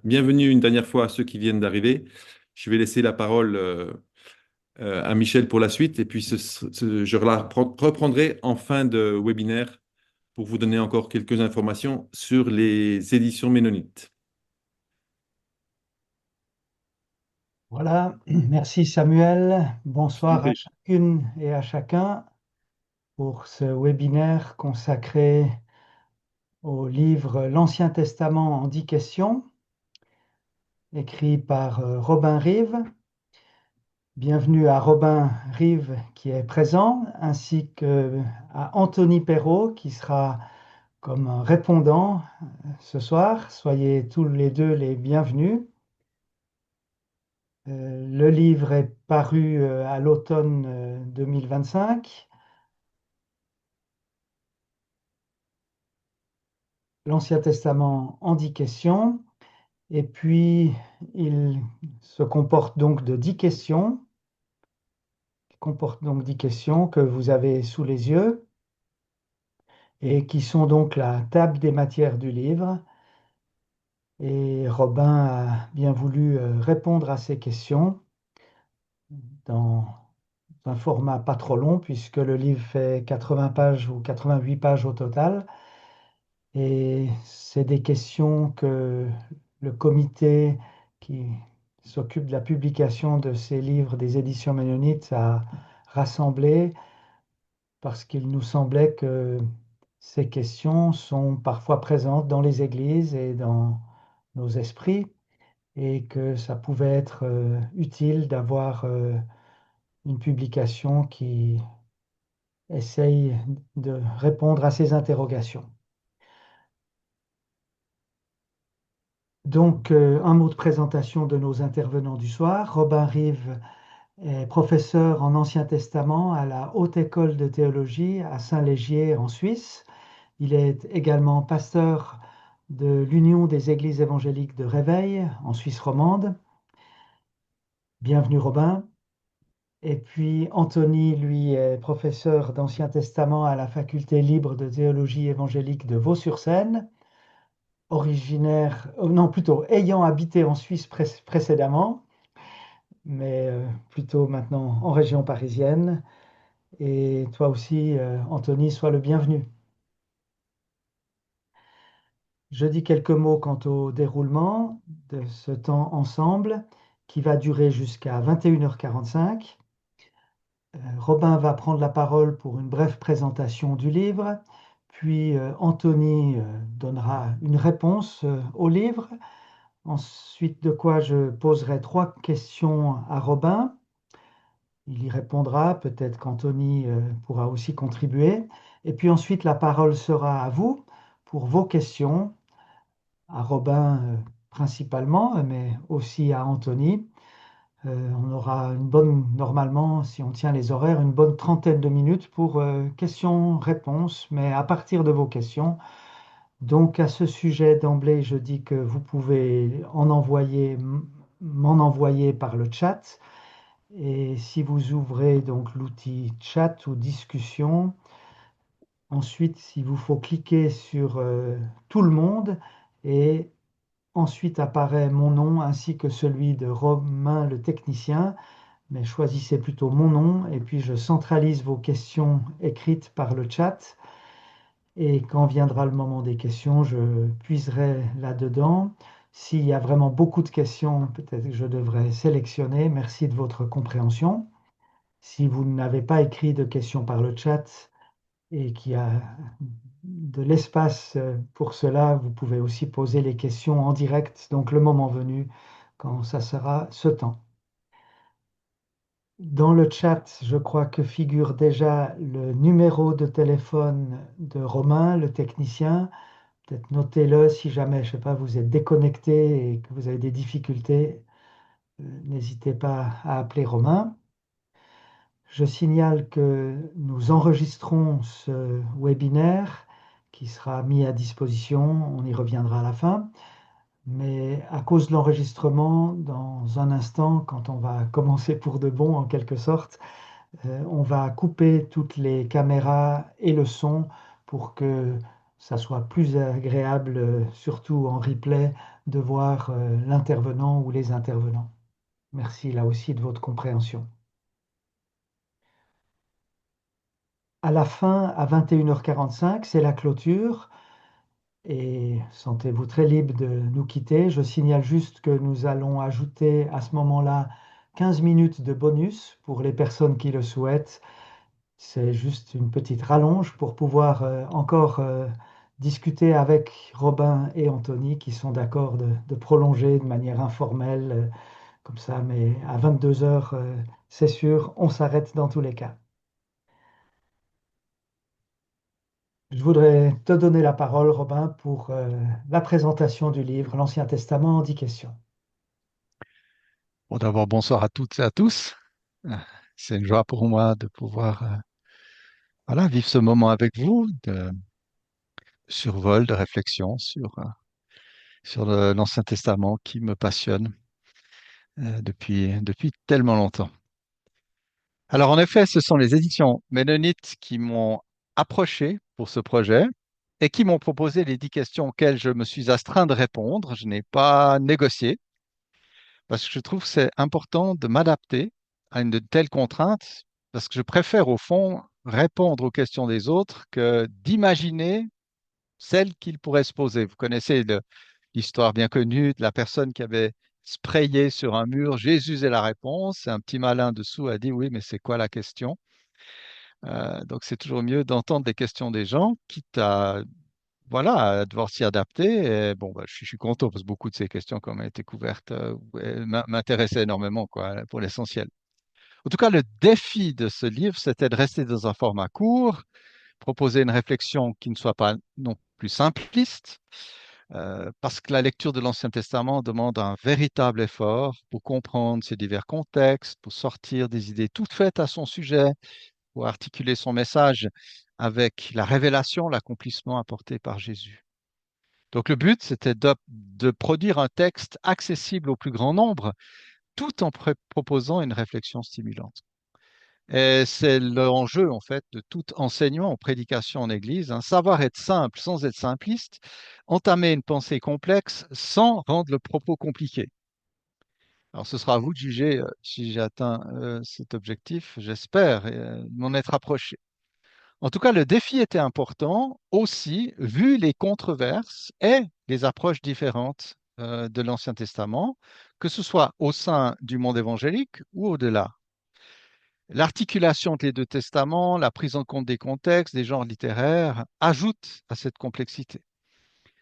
bienvenue une dernière fois à ceux qui viennent d'arriver. Je vais laisser la parole à Michel pour la suite et puis je reprendrai en fin de webinaire pour vous donner encore quelques informations sur les éditions Ménonites. Voilà, merci Samuel. Je t'en Bonsoir à prie. chacune et à chacun pour ce webinaire consacré au livre L'Ancien Testament en 10 questions, écrit par Robin Rive. Bienvenue à Robin Rive qui est présent, ainsi que à Anthony Perrault qui sera comme un répondant ce soir. Soyez tous les deux les bienvenus. Le livre est paru à l'automne 2025. L'Ancien Testament en 10 questions. Et puis, il se comporte donc de 10 questions, comporte donc 10 questions que vous avez sous les yeux et qui sont donc la table des matières du livre. Et Robin a bien voulu répondre à ces questions dans un format pas trop long, puisque le livre fait 80 pages ou 88 pages au total. Et c'est des questions que le comité qui s'occupe de la publication de ces livres des éditions Ménonites a rassemblées parce qu'il nous semblait que ces questions sont parfois présentes dans les églises et dans nos esprits et que ça pouvait être utile d'avoir une publication qui essaye de répondre à ces interrogations. Donc, un mot de présentation de nos intervenants du soir. Robin Rive est professeur en Ancien Testament à la Haute École de théologie à Saint-Légier en Suisse. Il est également pasteur de l'Union des Églises évangéliques de Réveil en Suisse romande. Bienvenue Robin. Et puis Anthony, lui, est professeur d'Ancien Testament à la Faculté libre de théologie évangélique de Vaux-sur-Seine, originaire, non plutôt ayant habité en Suisse précédemment, mais plutôt maintenant en région parisienne. Et toi aussi, Anthony, sois le bienvenu. Je dis quelques mots quant au déroulement de ce temps ensemble qui va durer jusqu'à 21h45. Robin va prendre la parole pour une brève présentation du livre, puis Anthony donnera une réponse au livre, ensuite de quoi je poserai 3 questions à Robin. Il y répondra, peut-être qu'Anthony pourra aussi contribuer. Et puis ensuite, la parole sera à vous pour vos questions, à Robin principalement, mais aussi à Anthony. On aura normalement, si on tient les horaires, une bonne trentaine de minutes pour questions-réponses, mais à partir de vos questions. Donc à ce sujet, d'emblée, je dis que vous pouvez m'en envoyer par le chat. Et si vous ouvrez donc l'outil chat ou discussion, ensuite il vous faut cliquer sur tout le monde et ensuite apparaît mon nom ainsi que celui de Romain le technicien, mais choisissez plutôt mon nom et puis je centralise vos questions écrites par le chat et quand viendra le moment des questions, je puiserai là-dedans. S'il y a vraiment beaucoup de questions, peut-être que je devrais sélectionner. Merci de votre compréhension. Si vous n'avez pas écrit de questions par le chat et qu'il y a de l'espace pour cela, vous pouvez aussi poser les questions en direct, donc le moment venu, quand ça sera ce temps. Dans le chat, je crois que figure déjà le numéro de téléphone de Romain, le technicien. Peut-être notez-le si jamais, je sais pas, vous êtes déconnecté et que vous avez des difficultés, n'hésitez pas à appeler Romain. Je signale que nous enregistrons ce webinaire qui sera mis à disposition, on y reviendra à la fin, mais à cause de l'enregistrement, dans un instant, quand on va commencer pour de bon en quelque sorte, on va couper toutes les caméras et le son pour que ça soit plus agréable, surtout en replay, de voir l'intervenant ou les intervenants. Merci là aussi de votre compréhension. À la fin, à 21h45, c'est la clôture et sentez-vous très libre de nous quitter. Je signale juste que nous allons ajouter à ce moment-là 15 minutes de bonus pour les personnes qui le souhaitent. C'est juste une petite rallonge pour pouvoir encore discuter avec Robin et Anthony qui sont d'accord de prolonger de manière informelle comme ça, mais à 22 heures, c'est sûr, on s'arrête dans tous les cas. Je voudrais te donner la parole, Robin, pour la présentation du livre L'Ancien Testament en 10 questions. Bon, d'abord, bonsoir à toutes et à tous. Euh, C'est une joie pour moi de pouvoir voilà, vivre ce moment avec vous, de survol, de réflexion sur l'Ancien Testament qui me passionne depuis tellement longtemps. Alors, en effet, ce sont les éditions Ménonites qui m'ont approché pour ce projet et qui m'ont proposé les 10 questions auxquelles je me suis astreint de répondre. Je n'ai pas négocié parce que je trouve que c'est important de m'adapter à une de telles contraintes, parce que je préfère au fond répondre aux questions des autres que d'imaginer celles qu'ils pourraient se poser. Vous connaissez l'histoire bien connue de la personne qui avait sprayé sur un mur, Jésus est la réponse, et un petit malin dessous a dit oui, mais c'est quoi la question? Donc c'est toujours mieux d'entendre des questions des gens, quitte à voilà, à devoir s'y adapter. Et bon, bah, je suis content parce que beaucoup de ces questions qui ont été couvertes ouais, m'intéressaient énormément, quoi, pour l'essentiel. En tout cas, le défi de ce livre, c'était de rester dans un format court, proposer une réflexion qui ne soit pas non plus simpliste, parce que la lecture de l'Ancien Testament demande un véritable effort pour comprendre ces divers contextes, pour sortir des idées toutes faites à son sujet, pour articuler son message avec la révélation, l'accomplissement apporté par Jésus. Donc le but, c'était de produire un texte accessible au plus grand nombre, tout en proposant une réflexion stimulante. Et c'est l'enjeu, en fait, de tout enseignement ou prédication en Église, hein, savoir être simple sans être simpliste, entamer une pensée complexe sans rendre le propos compliqué. Alors ce sera à vous de juger si j'ai atteint cet objectif, j'espère, m'en être approché. En tout cas, le défi était important aussi, vu les controverses et les approches différentes de l'Ancien Testament, que ce soit au sein du monde évangélique ou au-delà. L'articulation entre les deux testaments, la prise en compte des contextes, des genres littéraires, ajoute à cette complexité.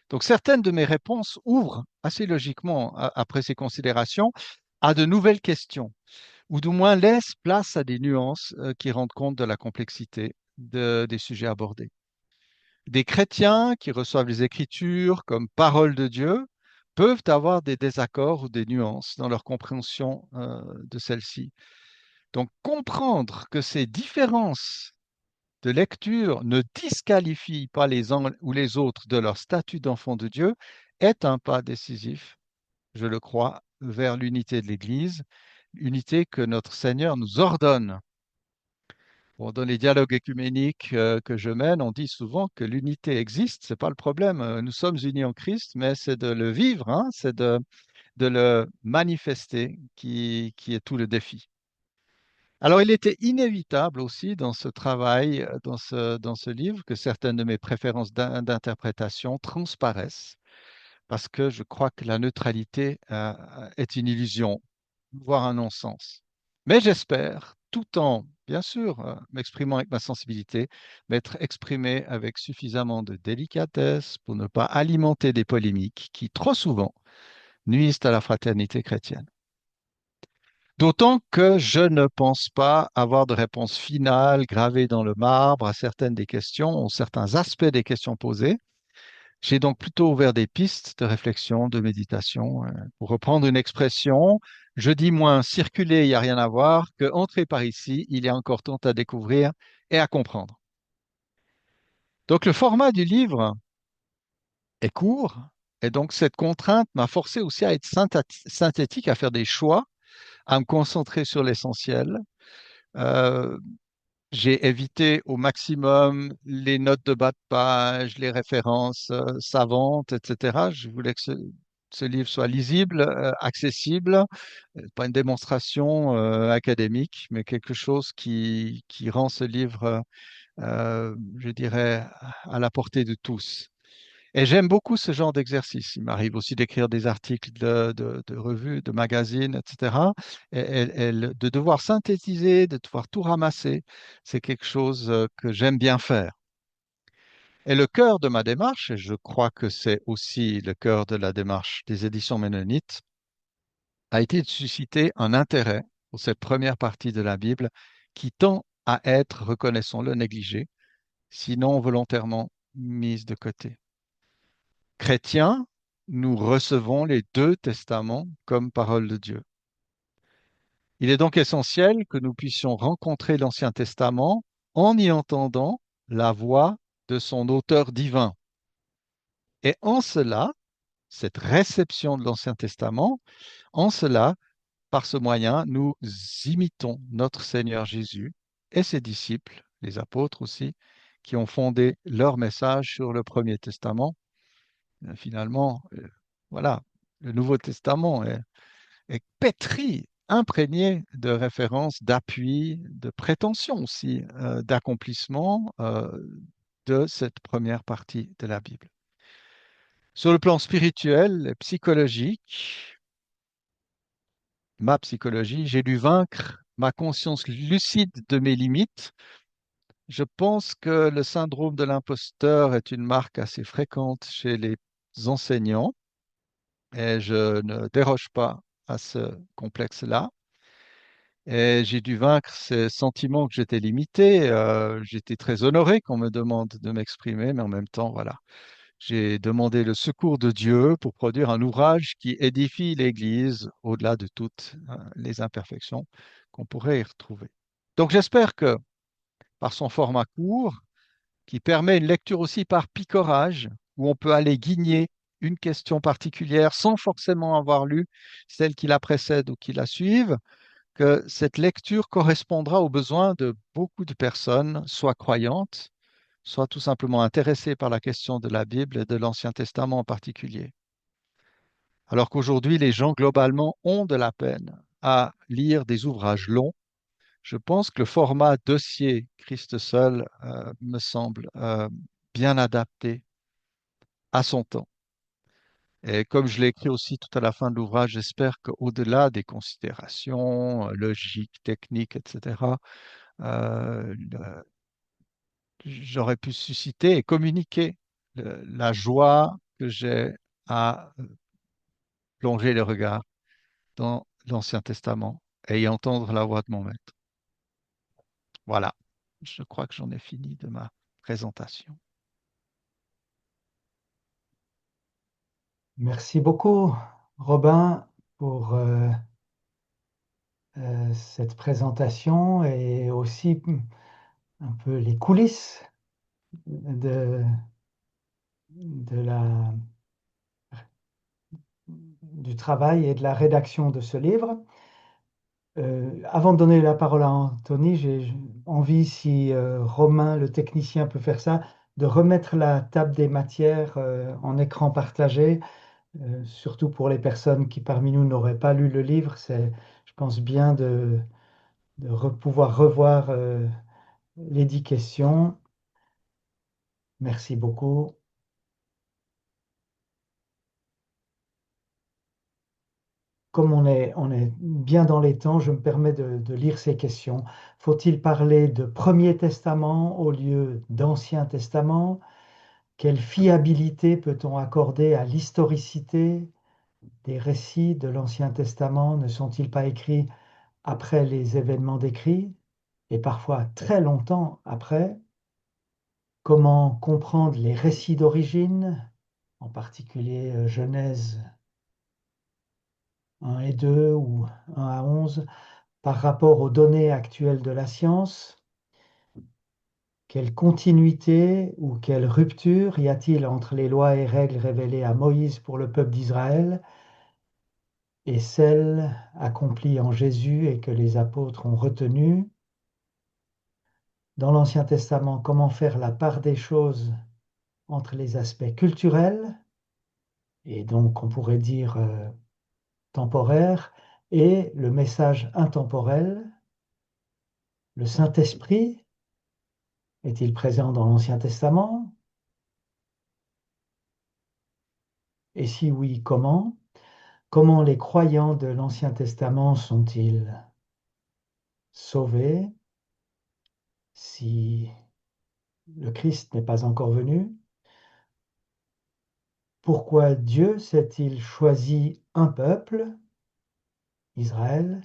Donc certaines de mes réponses ouvrent assez logiquement, après ces considérations, à de nouvelles questions, ou du moins laissent place à des nuances qui rendent compte de la complexité des sujets abordés. Des chrétiens qui reçoivent les Écritures comme parole de Dieu peuvent avoir des désaccords ou des nuances dans leur compréhension de celle-ci. Donc, comprendre que ces différences de lecture ne disqualifient pas les uns ou les autres de leur statut d'enfant de Dieu est un pas décisif, je le crois, vers l'unité de l'Église, unité que notre Seigneur nous ordonne. Bon, dans les dialogues écuméniques que je mène, on dit souvent que l'unité existe, c'est pas le problème. Nous sommes unis en Christ, mais c'est de le vivre, hein, c'est de le manifester qui est tout le défi. Alors, il était inévitable aussi dans ce travail, dans ce livre, que certaines de mes préférences d'interprétation transparaissent, parce que je crois que la neutralité est une illusion, voire un non-sens. Mais j'espère, tout en, bien sûr, m'exprimant avec ma sensibilité, m'être exprimé avec suffisamment de délicatesse pour ne pas alimenter des polémiques qui, trop souvent, nuisent à la fraternité chrétienne. D'autant que je ne pense pas avoir de réponse finale gravée dans le marbre à certaines des questions ou certains aspects des questions posées. J'ai donc plutôt ouvert des pistes de réflexion, de méditation. Pour reprendre une expression, je dis moins circuler, il n'y a rien à voir, que entrer par ici, il y a encore tant à découvrir et à comprendre. Donc le format du livre est court, et donc cette contrainte m'a forcé aussi à être synthétique, à faire des choix, à me concentrer sur l'essentiel. Euh, J'ai évité au maximum les notes de bas de page, les références savantes, etc. Je voulais que ce livre soit lisible, accessible, pas une démonstration académique, mais quelque chose qui rend ce livre, je dirais, à la portée de tous. Et j'aime beaucoup ce genre d'exercice. Il m'arrive aussi d'écrire des articles de revues, de magazines, etc. De devoir synthétiser, de devoir tout ramasser, c'est quelque chose que j'aime bien faire. Et le cœur de ma démarche, et je crois que c'est aussi le cœur de la démarche des éditions Ménonites, a été de susciter un intérêt pour cette première partie de la Bible qui tend à être, reconnaissons-le, négligée, sinon volontairement mise de côté. Chrétiens, nous recevons les deux testaments comme parole de Dieu. Il est donc essentiel que nous puissions rencontrer l'Ancien Testament en y entendant la voix de son auteur divin. Et en cela, cette réception de l'Ancien Testament, en cela, par ce moyen, nous imitons notre Seigneur Jésus et ses disciples, les apôtres aussi, qui ont fondé leur message sur le Premier Testament. Finalement, voilà, le Nouveau Testament est pétri, imprégné de références, d'appui, de prétentions aussi, d'accomplissement de cette première partie de la Bible. Sur le plan spirituel et psychologique, ma psychologie, j'ai dû vaincre ma conscience lucide de mes limites. Je pense que le syndrome de l'imposteur est une marque assez fréquente chez les enseignants et je ne déroge pas à ce complexe-là. Et j'ai dû vaincre ce sentiment que j'étais limité. J'étais très honoré qu'on me demande de m'exprimer, mais en même temps, voilà, j'ai demandé le secours de Dieu pour produire un ouvrage qui édifie l'Église au-delà de toutes les imperfections qu'on pourrait y retrouver. Donc j'espère que par son format court, qui permet une lecture aussi par picorage, où on peut aller guigner une question particulière sans forcément avoir lu celle qui la précède ou qui la suive, que cette lecture correspondra aux besoins de beaucoup de personnes, soit croyantes, soit tout simplement intéressées par la question de la Bible et de l'Ancien Testament en particulier. Alors qu'aujourd'hui, les gens globalement ont de la peine à lire des ouvrages longs, je pense que le format dossier Christ seul me semble bien adapté à son temps. Et comme je l'ai écrit aussi tout à la fin de l'ouvrage, j'espère qu'au-delà des considérations logiques, techniques, etc., j'aurais pu susciter et communiquer la joie que j'ai à plonger le regard dans l'Ancien Testament et y entendre la voix de mon maître. Voilà, je crois que j'en ai fini de ma présentation. Merci beaucoup, Robin, pour cette présentation et aussi un peu les coulisses de, de du travail et de la rédaction de ce livre. Avant de donner la parole à Anthony, j'ai envie, si Romain, le technicien, peut faire ça, de remettre la table des matières en écran partagé, surtout pour les personnes qui parmi nous n'auraient pas lu le livre. C'est, je pense, bien de pouvoir revoir les 10 questions. Merci beaucoup. Comme on est bien dans les temps, je me permets de lire ces questions. Faut-il parler de Premier Testament au lieu d'Ancien Testament? Quelle fiabilité peut-on accorder à l'historicité des récits de l'Ancien Testament? Ne sont-ils pas écrits après les événements décrits et parfois très longtemps après? Comment comprendre les récits d'origine, en particulier Genèse 1 et 2 ou 1 à 11, par rapport aux données actuelles de la science? Quelle continuité ou quelle rupture y a-t-il entre les lois et règles révélées à Moïse pour le peuple d'Israël et celles accomplies en Jésus et que les apôtres ont retenues? Dans l'Ancien Testament, comment faire la part des choses entre les aspects culturels et donc on pourrait dire temporaire, et le message intemporel, le Saint-Esprit, est-il présent dans l'Ancien Testament? Et si oui, comment? Comment les croyants de l'Ancien Testament sont-ils sauvés si le Christ n'est pas encore venu? Pourquoi Dieu s'est-il choisi un peuple, Israël,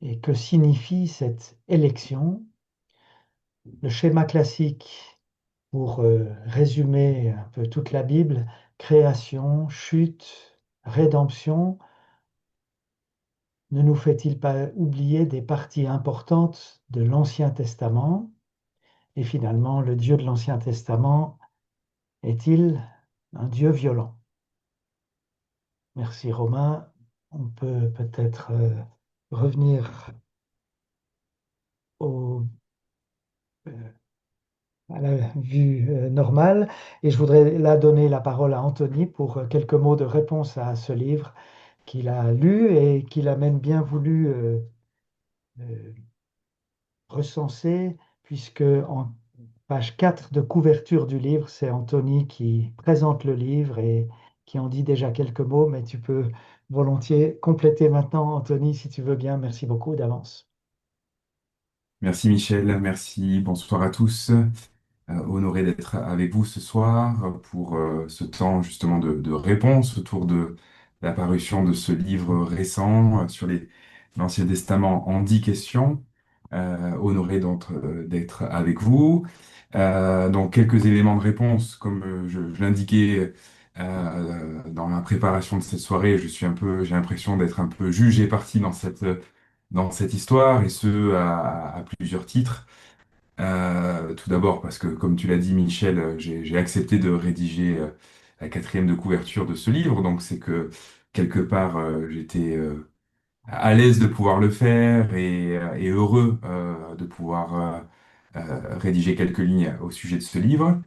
et que signifie cette élection? Le schéma classique pour résumer un peu toute la Bible, création, chute, rédemption, ne nous fait-il pas oublier des parties importantes de l'Ancien Testament? Et finalement, le Dieu de l'Ancien Testament est-il un Dieu violent? Merci Romain. On peut peut-être revenir au, euh, à la vue normale. Et je voudrais là donner la parole à Anthony pour quelques mots de réponse à ce livre qu'il a lu et qu'il a même bien voulu euh, recenser, puisque en page 4 de couverture du livre, c'est Anthony qui présente le livre et qui en dit déjà quelques mots, mais tu peux volontiers compléter maintenant, Anthony, si tu veux bien. Merci beaucoup d'avance. Merci Michel, merci, bonsoir à tous. Honoré d'être avec vous ce soir pour ce temps justement de réponse autour de la parution de ce livre récent sur l'Ancien Testament en 10 questions. Honoré d'être avec vous. Donc quelques éléments de réponse, comme je l'indiquais dans la préparation de cette soirée, j'ai l'impression d'être un peu juge et partie dans cette histoire, et ce à plusieurs titres. Tout d'abord parce que, comme tu l'as dit, Michel, j'ai accepté de rédiger la quatrième de couverture de ce livre, donc c'est que quelque part j'étais à l'aise de pouvoir le faire et heureux de pouvoir rédiger quelques lignes au sujet de ce livre.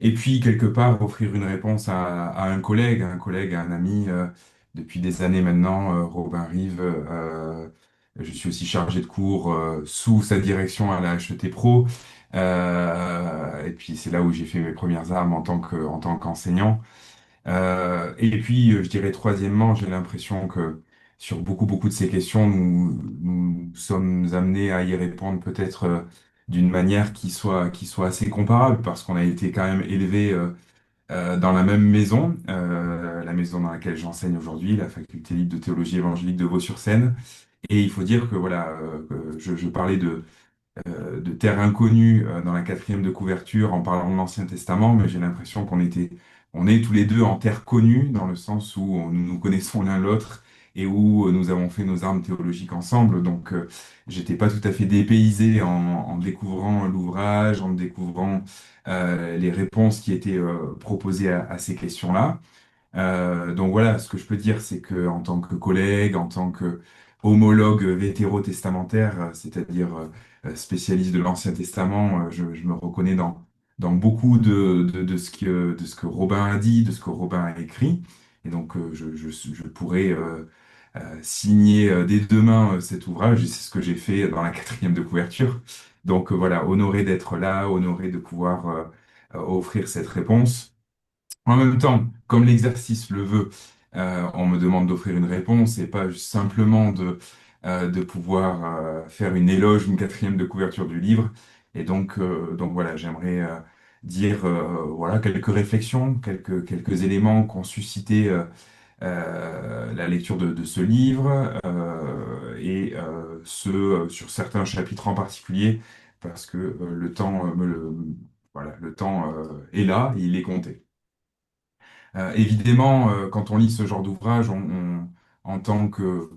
Et puis, quelque part, offrir une réponse à un collègue, à un ami, depuis des années maintenant, Robin Rive. Je suis aussi chargé de cours sous sa direction à la HET Pro. Et puis, c'est là où j'ai fait mes premières armes en tant qu'enseignant. Et puis, je dirais troisièmement, j'ai l'impression que sur beaucoup de ces questions, nous sommes amenés à y répondre peut-être d'une manière qui soit assez comparable, parce qu'on a été quand même élevés dans la même maison, la maison dans laquelle j'enseigne aujourd'hui, la faculté libre de théologie évangélique de Vaux-sur-Seine. Et il faut dire que voilà, je parlais de terre inconnue dans la quatrième de couverture en parlant de l'Ancien Testament, mais j'ai l'impression on est tous les deux en terre connue, dans le sens où nous nous connaissons l'un l'autre et où nous avons fait nos armes théologiques ensemble. Donc, j'étais pas tout à fait dépaysé en découvrant l'ouvrage, en découvrant les réponses qui étaient proposées à ces questions-là. Donc voilà, ce que je peux dire, c'est que en tant que collègue, en tant que homologue vétérotestamentaire, c'est-à-dire spécialiste de l'Ancien Testament, je me reconnais dans beaucoup de ce que Robin a dit, de ce que Robin a écrit. Et donc je pourrais signer des deux mains cet ouvrage, et c'est ce que j'ai fait dans la quatrième de couverture. Donc voilà, honoré d'être là, honoré de pouvoir offrir cette réponse. En même temps, comme l'exercice le veut, on me demande d'offrir une réponse et pas simplement de pouvoir faire une éloge, une quatrième de couverture du livre. Et donc voilà, j'aimerais dire voilà, quelques réflexions, quelques éléments qu'ont suscité la lecture de ce livre sur certains chapitres en particulier, parce que le temps voilà, le temps est là, il est compté. Évidemment, quand on lit ce genre d'ouvrage, en tant que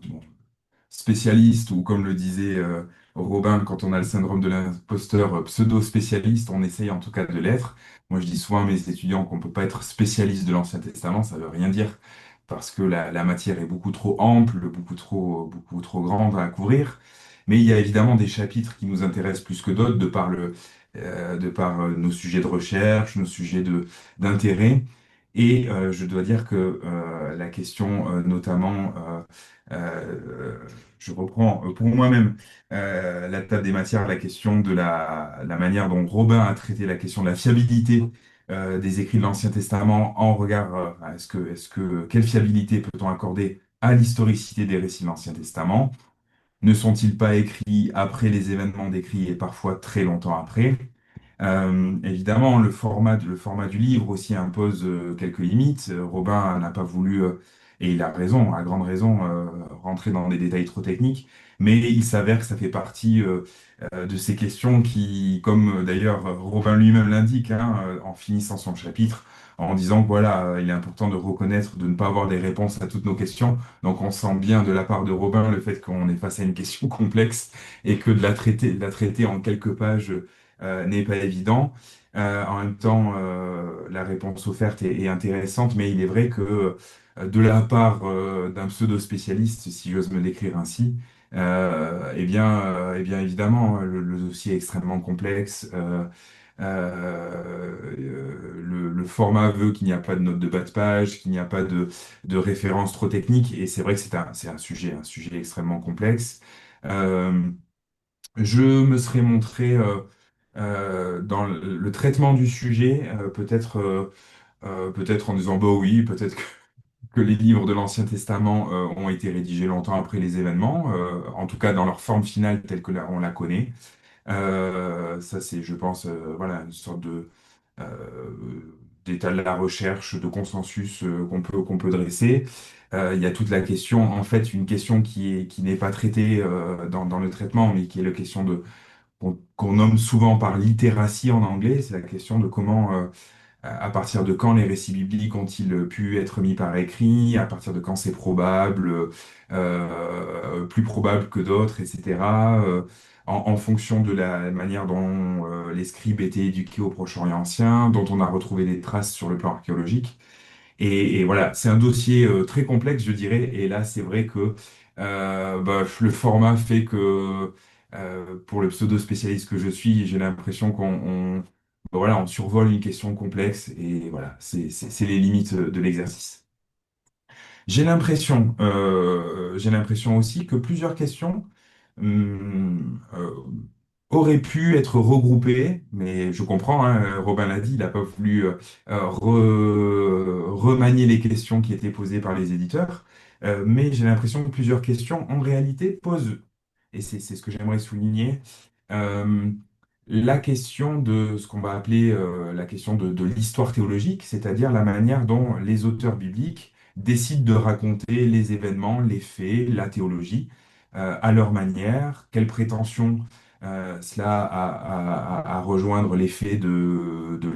spécialiste, ou comme le disait Robin, quand on a le syndrome de l'imposteur pseudo-spécialiste, on essaye en tout cas de l'être. Moi, je dis souvent à mes étudiants qu'on ne peut pas être spécialiste de l'Ancien Testament, ça ne veut rien dire, parce que la matière est beaucoup trop ample, beaucoup trop grande à couvrir. Mais il y a évidemment des chapitres qui nous intéressent plus que d'autres, de par nos sujets de recherche, nos sujets d'intérêt. Et je dois dire que la question, notamment, je reprends pour moi-même la table des matières, la question de la manière dont Robin a traité la question de la fiabilité des écrits de l'Ancien Testament en regard à quelle fiabilité peut-on accorder à l'historicité des récits de l'Ancien Testament? Ne sont-ils pas écrits après les événements décrits et parfois très longtemps après? Évidemment, le format du livre aussi impose quelques limites. Robin n'a pas voulu, et il a raison, a grande raison, rentrer dans des détails trop techniques, mais il s'avère que ça fait partie de ces questions qui, comme d'ailleurs Robin lui-même l'indique, hein, en finissant son chapitre, en disant que voilà, il est important de reconnaître, de ne pas avoir des réponses à toutes nos questions. Donc on sent bien de la part de Robin le fait qu'on est face à une question complexe et que de la traiter en quelques pages n'est pas évident. En même temps, la réponse offerte est intéressante, mais il est vrai que de la part d'un pseudo-spécialiste, si j'ose me décrire ainsi, eh bien évidemment, le dossier est extrêmement complexe. Le format veut qu'il n'y a pas de notes de bas de page, qu'il n'y a pas de références trop techniques, et c'est vrai que c'est un sujet extrêmement complexe. Euh, je me serais montré dans le traitement du sujet, peut-être en disant, bah oui, peut-être que les livres de l'Ancien Testament ont été rédigés longtemps après les événements, en tout cas dans leur forme finale telle que on la connaît. Ça, c'est, je pense, voilà, une sorte d'état de la recherche, de consensus qu'on peut dresser. Il y a toute la question, en fait, une question qui n'est pas traitée dans le traitement, mais qui est la question qu'on nomme souvent par littératie en anglais, c'est la question de comment, à partir de quand les récits bibliques ont-ils pu être mis par écrit, à partir de quand c'est probable, plus probable que d'autres, etc. En fonction de la manière dont les scribes étaient éduqués au Proche-Orient ancien, dont on a retrouvé des traces sur le plan archéologique. Et voilà, c'est un dossier très complexe, je dirais. Et là, c'est vrai que bah, le format fait que pour le pseudo-spécialiste que je suis, j'ai l'impression bah, voilà, on survole une question complexe. Et voilà, c'est les limites de l'exercice. J'ai l'impression aussi que plusieurs questions auraient pu être regroupées, mais je comprends, hein, Robin l'a dit, il n'a pas voulu remanier les questions qui étaient posées par les éditeurs, mais j'ai l'impression que plusieurs questions, en réalité, posent, et c'est ce que j'aimerais souligner, euh, la question de ce qu'on va appeler la question de l'histoire théologique, c'est-à-dire la manière dont les auteurs bibliques décident de raconter les événements, les faits, la théologie, à leur manière, quelles prétentions cela à rejoindre les faits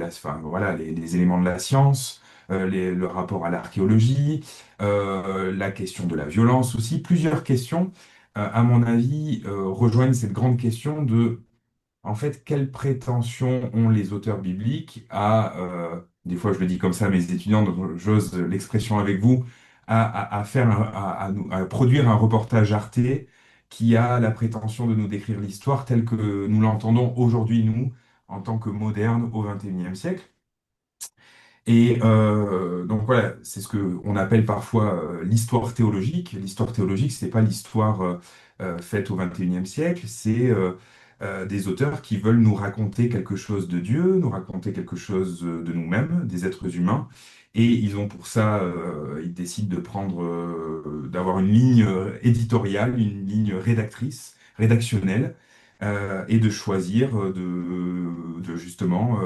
enfin, voilà, les éléments de la science, le rapport à l'archéologie, la question de la violence aussi. Plusieurs questions, à mon avis, rejoignent cette grande question de en fait, quelles prétentions ont les auteurs bibliques des fois je le dis comme ça à mes étudiants, donc j'ose l'expression avec vous, à faire à produire un reportage Arte qui a la prétention de nous décrire l'histoire telle que nous l'entendons aujourd'hui, nous, en tant que modernes au XXIe siècle. Et donc voilà, c'est ce que on appelle parfois l'histoire théologique. L'histoire théologique, c'est pas l'histoire faite au XXIe siècle, c'est des auteurs qui veulent nous raconter quelque chose de Dieu, nous raconter quelque chose de nous-mêmes, des êtres humains. Et ils ont pour ça, ils décident de prendre, d'avoir une ligne éditoriale, une ligne rédactionnelle, et de choisir de justement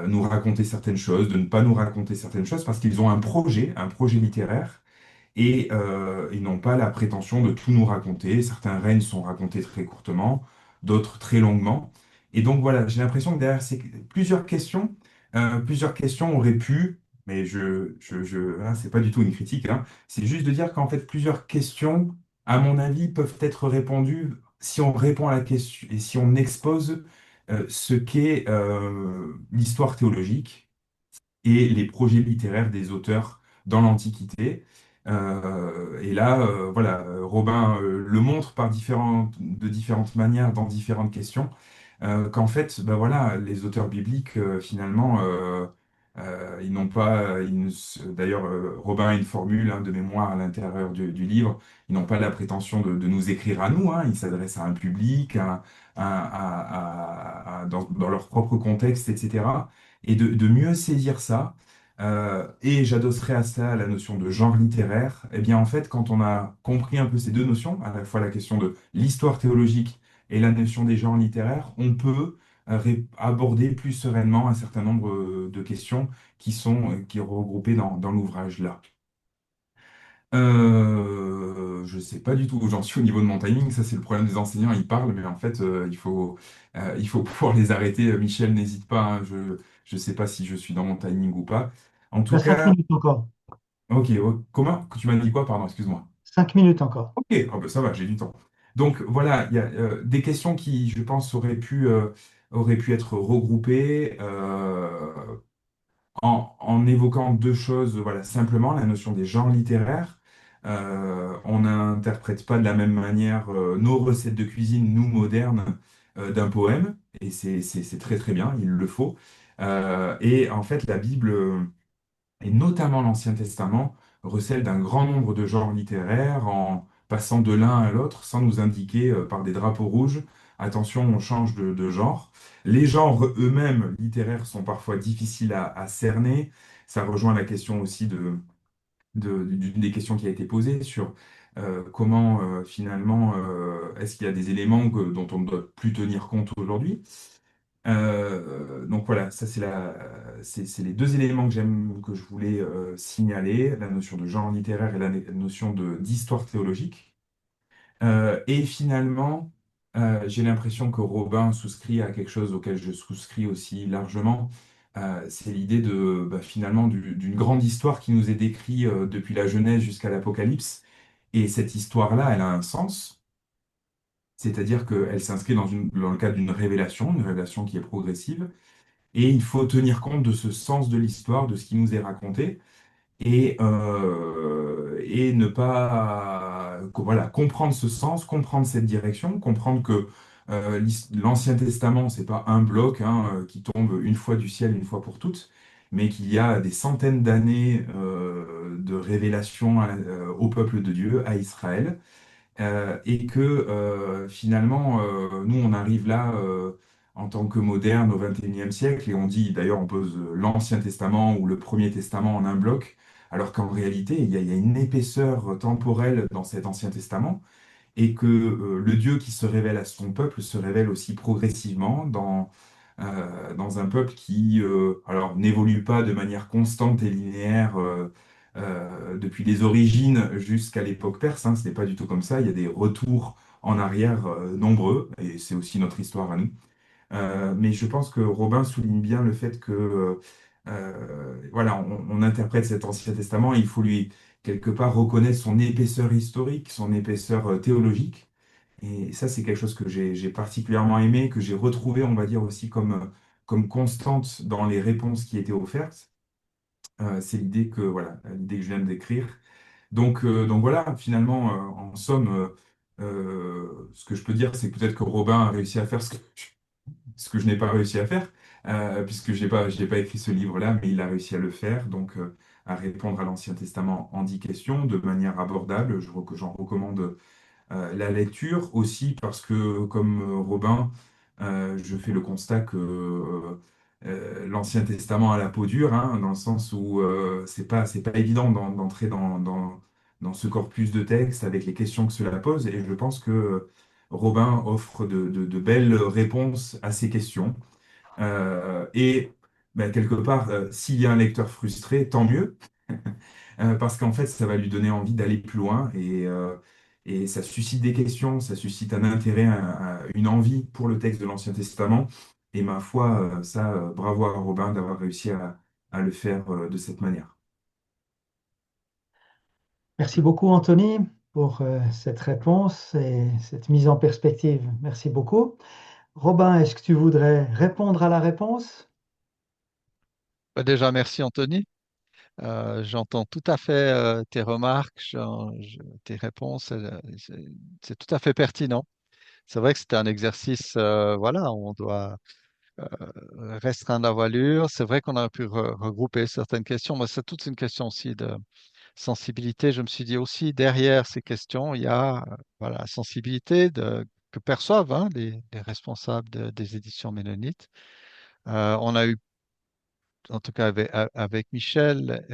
nous raconter certaines choses, de ne pas nous raconter certaines choses, parce qu'ils ont un projet littéraire, et ils n'ont pas la prétention de tout nous raconter. Certains règnes sont racontés très courtement, d'autres très longuement. Et donc voilà, j'ai l'impression que derrière plusieurs questions auraient pu, mais hein, c'est pas du tout une critique, hein, c'est juste de dire qu'en fait plusieurs questions, à mon avis, peuvent être répondues si on répond à la question et si on expose ce qu'est l'histoire théologique et les projets littéraires des auteurs dans l'Antiquité. Et là, voilà, Robin le montre de différentes manières, dans différentes questions, qu'en fait, ben voilà, les auteurs bibliques, finalement, Ils n'ont pas, ils ne se- d'ailleurs, Robin a une formule de mémoire à l'intérieur du livre. Ils n'ont pas la prétention de nous écrire à nous, hein. Ils s'adressent à un public, dans leur propre contexte, etc. Et de mieux saisir ça. Et j'adosserai à ça la notion de genre littéraire. Eh bien, en fait, quand on a compris un peu ces deux notions, à la fois la question de l'histoire théologique et la notion des genres littéraires, on peut aborder plus sereinement un certain nombre de questions qui sont regroupées dans l'ouvrage là. Je ne sais pas du tout où j'en suis au niveau de mon timing. Ça, c'est le problème des enseignants. Ils parlent, mais en fait, il faut pouvoir les arrêter. Michel, n'hésite pas, hein. Je ne sais pas si je suis dans mon timing ou pas. En Tu as tout 5 cas, minutes encore. ok. Comment? Tu m'as dit quoi? Pardon, excuse-moi. 5 minutes encore. Ok, ah ben ça va, j'ai du temps. Donc voilà, il y a des questions qui, je pense, auraient pu être regroupées. En évoquant deux choses, voilà, simplement la notion des genres littéraires. On n'interprète pas de la même manière nos recettes de cuisine, nous modernes, d'un poème, et c'est très très bien, il le faut. Et en fait, la Bible, et notamment l'Ancien Testament, recèle d'un grand nombre de genres littéraires en passant de l'un à l'autre sans nous indiquer par des drapeaux rouges, attention, on change de genre. Les genres eux-mêmes littéraires sont parfois difficiles à cerner. Ça rejoint la question aussi d'une des questions qui a été posée sur comment finalement est-ce qu'il y a des éléments dont on ne doit plus tenir compte aujourd'hui. Donc voilà, ça c'est les deux éléments que je voulais signaler, la notion de genre littéraire et la notion d'histoire théologique. Et finalement, j'ai l'impression que Robin souscrit à quelque chose auquel je souscris aussi largement. C'est l'idée finalement d'une grande histoire qui nous est décrite depuis la Genèse jusqu'à l'Apocalypse. Et cette histoire-là, elle a un sens, c'est-à-dire qu'elle s'inscrit dans le cadre d'une révélation, une révélation qui est progressive. Et il faut tenir compte de ce sens de l'histoire, de ce qui nous est raconté, et ne pas voilà, comprendre ce sens, comprendre cette direction, comprendre que l'Ancien Testament, c'est pas un bloc qui tombe une fois du ciel, une fois pour toutes, mais qu'il y a des centaines d'années de révélation au peuple de Dieu, à Israël, et que finalement, nous, on arrive là en tant que moderne au XXIe siècle, et on dit, d'ailleurs, on pose l'Ancien Testament ou le Premier Testament en un bloc, alors qu'en réalité, il y a une épaisseur temporelle dans cet Ancien Testament, et que le Dieu qui se révèle à son peuple se révèle aussi progressivement dans un peuple qui alors n'évolue pas de manière constante et linéaire depuis les origines jusqu'à l'époque perse, hein. Ce n'est pas du tout comme ça. Il y a des retours en arrière nombreux, et c'est aussi notre histoire à nous. Mais je pense que Robin souligne bien le fait que voilà, on interprète cet Ancien Testament et il faut lui quelque part reconnaître son épaisseur historique, son épaisseur théologique. Et ça, c'est quelque chose que j'ai particulièrement aimé, que j'ai retrouvé, on va dire aussi comme constante dans les réponses qui étaient offertes. C'est l'idée que voilà, l'idée que je viens de décrire. Donc voilà, finalement, en somme, ce que je peux dire, c'est peut-être que Robin a réussi à faire ce que je n'ai pas réussi à faire, puisque je n'ai pas écrit ce livre-là, mais il a réussi à le faire, donc à répondre à l'Ancien Testament en 10 questions de manière abordable. Que j'en recommande la lecture aussi parce que, comme Robin, je fais le constat que l'Ancien Testament a la peau dure, hein, dans le sens où c'est pas évident d'entrer dans ce corpus de texte avec les questions que cela pose, et je pense que Robin offre de belles réponses à ces questions. Et ben, quelque part, s'il y a un lecteur frustré, tant mieux, parce qu'en fait, ça va lui donner envie d'aller plus loin et ça suscite des questions, ça suscite un intérêt, une envie pour le texte de l'Ancien Testament. Et ma foi, bravo à Robin d'avoir réussi à le faire de cette manière. Merci beaucoup, Anthony, pour cette réponse et cette mise en perspective. Merci beaucoup. Robin, est-ce que tu voudrais répondre à la réponse? Déjà, merci Anthony. J'entends tout à fait tes remarques, tes réponses. C'est tout à fait pertinent. C'est vrai que c'était un exercice, voilà, on doit restreindre la voilure. C'est vrai qu'on aurait pu regrouper certaines questions, mais c'est toute une question aussi de sensibilité. Je me suis dit aussi, derrière ces questions, il y a voilà, la sensibilité que perçoivent hein, les responsables des éditions Ménonites. On a eu, en tout cas avec Michel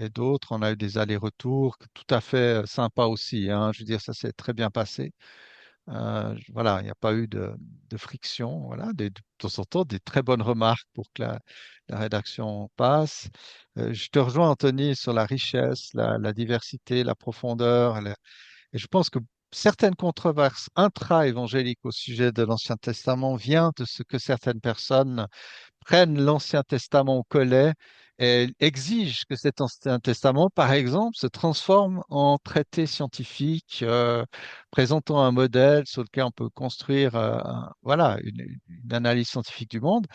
et d'autres, on a eu des allers-retours tout à fait sympas aussi. Hein. Je veux dire, ça s'est très bien passé. Voilà, il n'y a pas eu de friction. Voilà, de temps en temps, des très bonnes remarques pour que la rédaction passe. Je te rejoins, Anthony, sur la richesse, la diversité, la profondeur. Et je pense que certaines controverses intra-évangéliques au sujet de l'Ancien Testament viennent de ce que certaines personnes prennent l'Ancien Testament au collet et exigent que cet Ancien Testament, par exemple, se transforme en traité scientifique présentant un modèle sur lequel on peut construire voilà, une analyse scientifique du monde.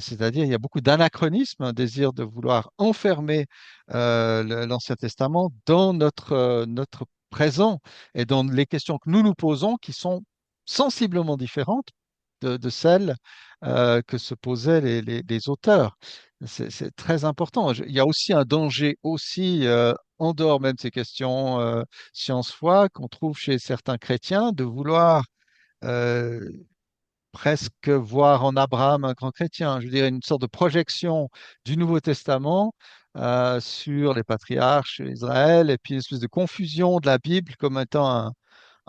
C'est-à-dire, il y a beaucoup d'anachronismes, un désir de vouloir enfermer l'Ancien Testament dans notre présent et dans les questions que nous nous posons qui sont sensiblement différentes de celles que se posaient les auteurs. C'est très important. Il y a aussi un danger aussi en dehors même de ces questions science-foi qu'on trouve chez certains chrétiens de vouloir euh, presque voir en Abraham un grand chrétien. Je dirais une sorte de projection du Nouveau Testament sur les patriarches, sur Israël, et puis une espèce de confusion de la Bible comme étant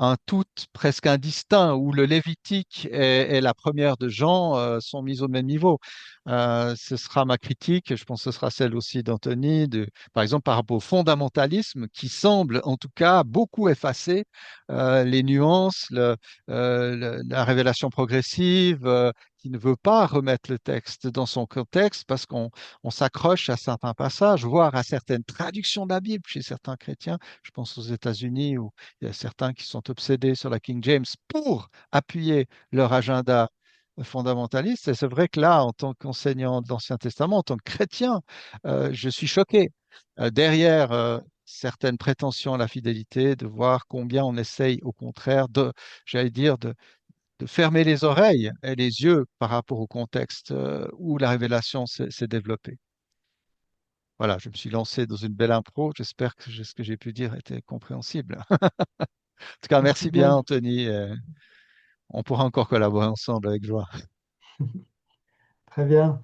un tout presque indistinct où le Lévitique et la première de Jean sont mis au même niveau. Ce sera ma critique, je pense que ce sera celle aussi d'Anthony, par exemple par rapport au fondamentalisme qui semble en tout cas beaucoup effacer les nuances, la révélation progressive, qui ne veut pas remettre le texte dans son contexte parce qu'on s'accroche à certains passages, voire à certaines traductions de la Bible chez certains chrétiens. Je pense aux États-Unis où il y a certains qui sont obsédés sur la King James pour appuyer leur agenda fondamentaliste. Et c'est vrai que là, en tant qu'enseignant de l'Ancien Testament, en tant que chrétien, je suis choqué derrière certaines prétentions à la fidélité, de voir combien on essaye au contraire j'allais dire, de fermer les oreilles et les yeux par rapport au contexte où la révélation s'est développée. Voilà, je me suis lancé dans une belle impro. J'espère que ce que j'ai pu dire était compréhensible. En tout cas, Merci merci bien, bien. Anthony. On pourra encore collaborer ensemble avec joie. Très bien.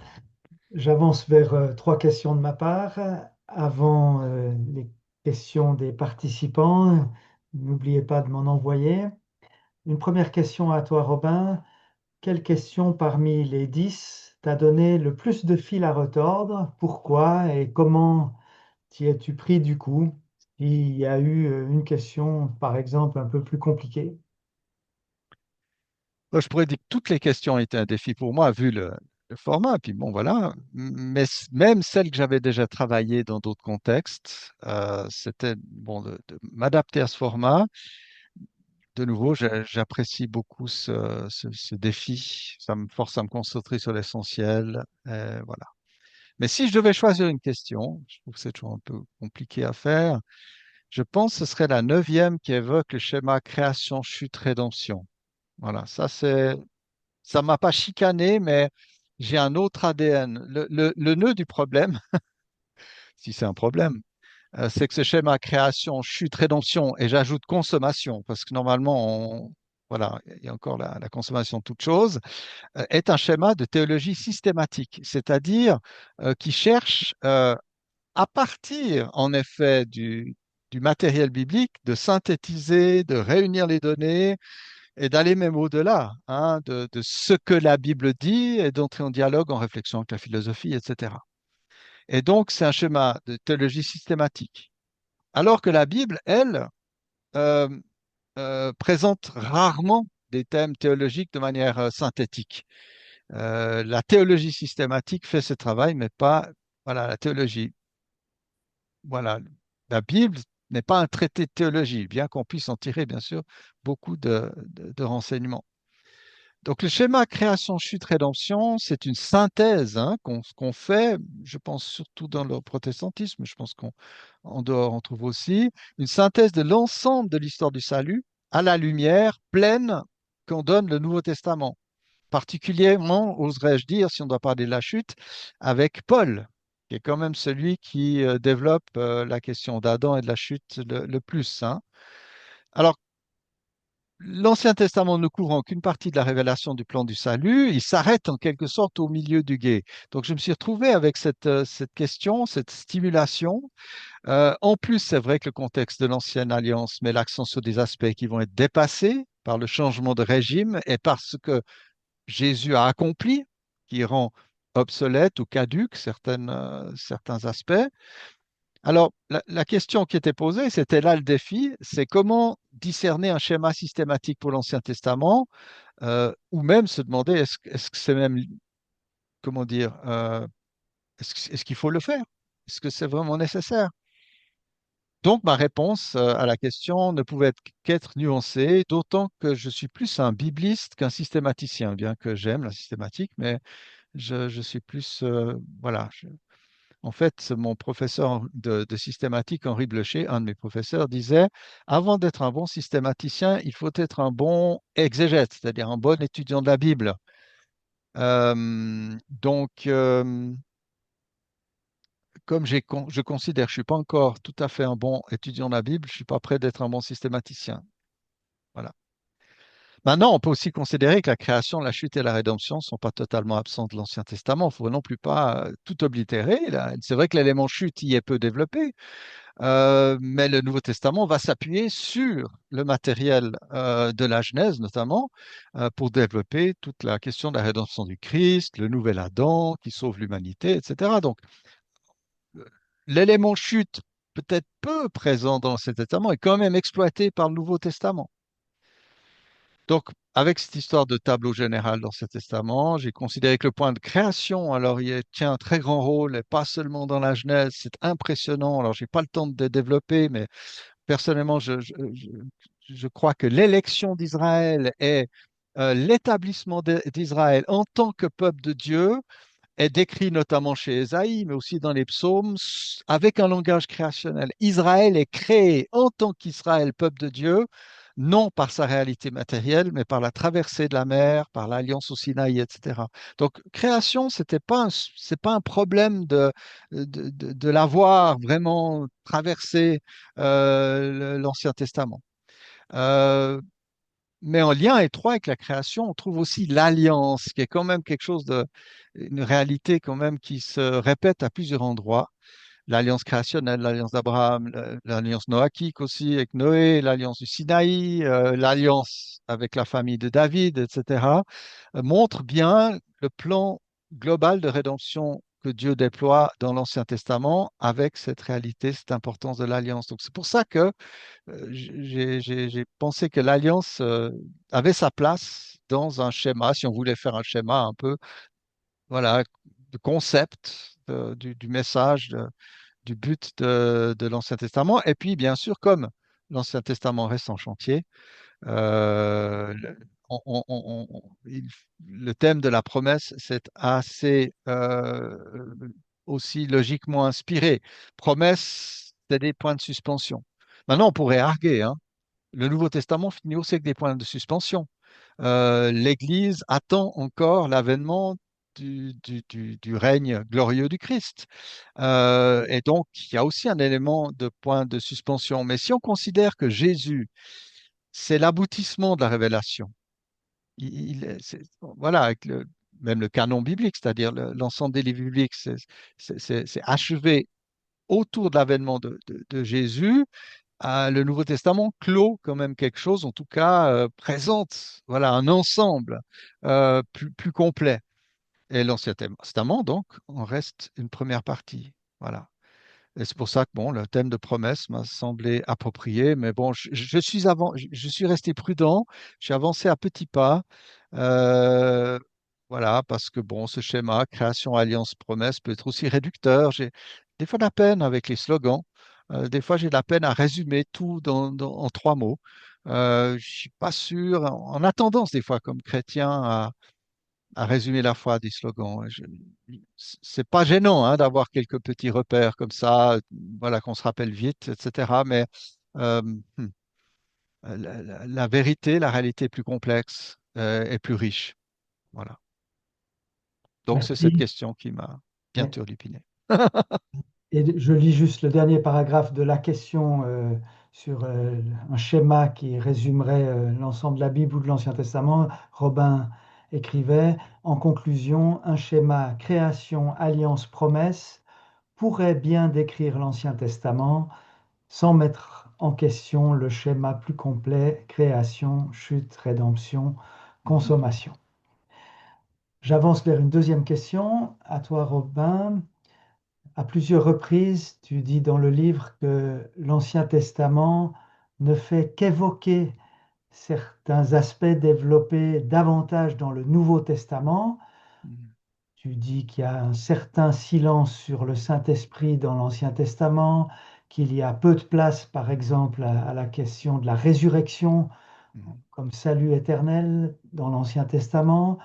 J'avance vers trois questions de ma part. Avant les questions des participants, n'oubliez pas de m'en envoyer. Une première question à toi, Robin. Quelle question parmi les 10 t'a donné le plus de fil à retordre? Pourquoi et comment t'y es-tu pris du coup? Il y a eu une question, par exemple, un peu plus compliquée. Moi, je pourrais dire que toutes les questions étaient un défi pour moi, vu le format. Puis bon, voilà. Mais même celles que j'avais déjà travaillées dans d'autres contextes, c'était bon de m'adapter à ce format. De nouveau, j'apprécie beaucoup ce défi. Ça me force à me concentrer sur l'essentiel. Voilà. Mais si je devais choisir une question, je trouve que c'est toujours un peu compliqué à faire. Je pense que ce serait la neuvième qui évoque le schéma création, chute, rédemption. Voilà, ça m'a pas chicané, mais j'ai un autre ADN. Le nœud du problème, si c'est un problème, c'est que ce schéma création, chute, rédemption, et j'ajoute consommation, parce que normalement, voilà, il y a encore la consommation de toute chose, est un schéma de théologie systématique, c'est-à-dire qui cherche à partir, en effet, du matériel biblique, de synthétiser, de réunir les données et d'aller même au-delà hein, de ce que la Bible dit et d'entrer en dialogue, en réflexion avec la philosophie, etc. Et donc, c'est un schéma de théologie systématique. Alors que la Bible, elle, euh, présente rarement des thèmes théologiques de manière synthétique. La théologie systématique fait ce travail, mais pas voilà, la théologie. Voilà, la Bible n'est pas un traité de théologie, bien qu'on puisse en tirer, bien sûr, beaucoup de renseignements. Donc, le schéma création, chute, rédemption, c'est une synthèse hein, qu'on fait, je pense surtout dans le protestantisme, je pense qu'en dehors on trouve aussi, une synthèse de l'ensemble de l'histoire du salut à la lumière pleine qu'en donne le Nouveau Testament. particulièrement, oserais-je dire, si on doit parler de la chute, avec Paul, qui est quand même celui qui développe la question d'Adam et de la chute le plus, hein. Alors, l'Ancien Testament ne couvrant qu'une partie de la révélation du plan du salut, il s'arrête en quelque sorte au milieu du gué. Donc je me suis retrouvé avec cette question, cette stimulation. En plus, c'est vrai que le contexte de l'Ancienne Alliance met l'accent sur des aspects qui vont être dépassés par le changement de régime et parce que Jésus a accompli, qui rend obsolète ou caduque certains aspects. Alors, la question qui était posée, c'était là le défi, c'est comment discerner un schéma systématique pour l'Ancien Testament, ou même se demander est-ce que c'est même, comment dire, est-ce qu'il faut le faire? Est-ce que c'est vraiment nécessaire? Donc, ma réponse à la question ne pouvait qu'être nuancée, d'autant que je suis plus un bibliste qu'un systématicien, bien que j'aime la systématique, mais je suis plus, voilà. En fait, mon professeur de systématique, Henri Blocher, un de mes professeurs, disait, avant d'être un bon systématicien, il faut être un bon exégète, c'est-à-dire un bon étudiant de la Bible. Donc, comme je considère que je ne suis pas encore tout à fait un bon étudiant de la Bible, je ne suis pas prêt d'être un bon systématicien. Voilà. Maintenant, on peut aussi considérer que la création, la chute et la rédemption ne sont pas totalement absents de l'Ancien Testament. Il ne faut non plus pas tout oblitérer, là. C'est vrai que l'élément chute y est peu développé, mais le Nouveau Testament va s'appuyer sur le matériel de la Genèse, notamment, pour développer toute la question de la rédemption du Christ, le nouvel Adam qui sauve l'humanité, etc. Donc, euh, l'élément chute, peut-être peu présent dans l'Ancien Testament, est quand même exploité par le Nouveau Testament. Donc, avec cette histoire de tableau général dans ce testament, j'ai considéré que le point de création, alors il tient un très grand rôle, et pas seulement dans la Genèse, c'est impressionnant. Alors, j'ai pas le temps de développer, mais personnellement, je crois que l'élection d'Israël et l'établissement d'Israël en tant que peuple de Dieu est décrit notamment chez Ésaïe, mais aussi dans les psaumes, avec un langage créationnel. Israël est créé en tant qu'Israël, peuple de Dieu, non par sa réalité matérielle, mais par la traversée de la mer, par l'alliance au Sinaï, etc. Donc, création, c'est pas un problème de l'avoir vraiment traversé l'Ancien Testament. Euh, mais en lien étroit avec la création, on trouve aussi l'alliance, qui est quand même une réalité quand même qui se répète à plusieurs endroits. L'alliance créationnelle, l'alliance d'Abraham, l'alliance noachique aussi avec Noé, l'alliance du Sinaï, l'alliance avec la famille de David, etc., montrent bien le plan global de rédemption que Dieu déploie dans l'Ancien Testament avec cette réalité, cette importance de l'alliance. Donc c'est pour ça que j'ai pensé que l'Alliance avait sa place dans un schéma, si on voulait faire un schéma un peu, voilà, de concept du message, du but de l'Ancien Testament. Et puis, bien sûr, comme l'Ancien Testament reste en chantier, le thème de la promesse, c'est assez aussi logiquement inspiré. Promesse, c'est des points de suspension. Maintenant, on pourrait arguer, hein, le Nouveau Testament finit aussi avec des points de suspension. L'Église attend encore l'avènement du règne glorieux du Christ. Et donc, il y a aussi un élément de point de suspension. Mais si on considère que Jésus, c'est l'aboutissement de la révélation, voilà, même le canon biblique, c'est-à-dire l'ensemble des livres bibliques, c'est achevé autour de l'avènement de Jésus. Le Nouveau Testament clôt quand même quelque chose, en tout cas présente, voilà, un ensemble plus complet. Et l'Ancien Testament, donc, en reste une première partie. Voilà. Et c'est pour ça que bon, le thème de promesse m'a semblé approprié, mais bon, je suis resté prudent, j'ai avancé à petits pas, euh, voilà, parce que bon, ce schéma création, alliance, promesse peut être aussi réducteur. J'ai des fois de la peine avec les slogans, des fois j'ai de la peine à résumer tout en trois mots. Je suis pas sûr, en a tendance des fois comme chrétien à résumer la foi des slogans. C'est pas gênant hein, d'avoir quelques petits repères comme ça, voilà, qu'on se rappelle vite, etc. Mais euh, hmm, la vérité, la réalité est plus complexe et plus riche. Voilà. Donc, c'est cette Merci. question qui m'a bien Ouais. turlupiné. Et je lis juste le dernier paragraphe de la question sur un schéma qui résumerait l'ensemble de la Bible ou de l'Ancien Testament. Robin écrivait, en conclusion, un schéma création, alliance, promesse pourrait bien décrire l'Ancien Testament sans mettre en question le schéma plus complet, création, chute, rédemption, Mhm. consommation. J'avance vers une deuxième question. À toi, Robin. À plusieurs reprises, tu dis dans le livre que l'Ancien Testament ne fait qu'évoquer certains aspects développés davantage dans le Nouveau Testament. Mhm. Tu dis qu'il y a un certain silence sur le Saint-Esprit dans l'Ancien Testament, qu'il y a peu de place, par exemple, à la question de la résurrection Mhm. comme salut éternel dans l'Ancien Testament.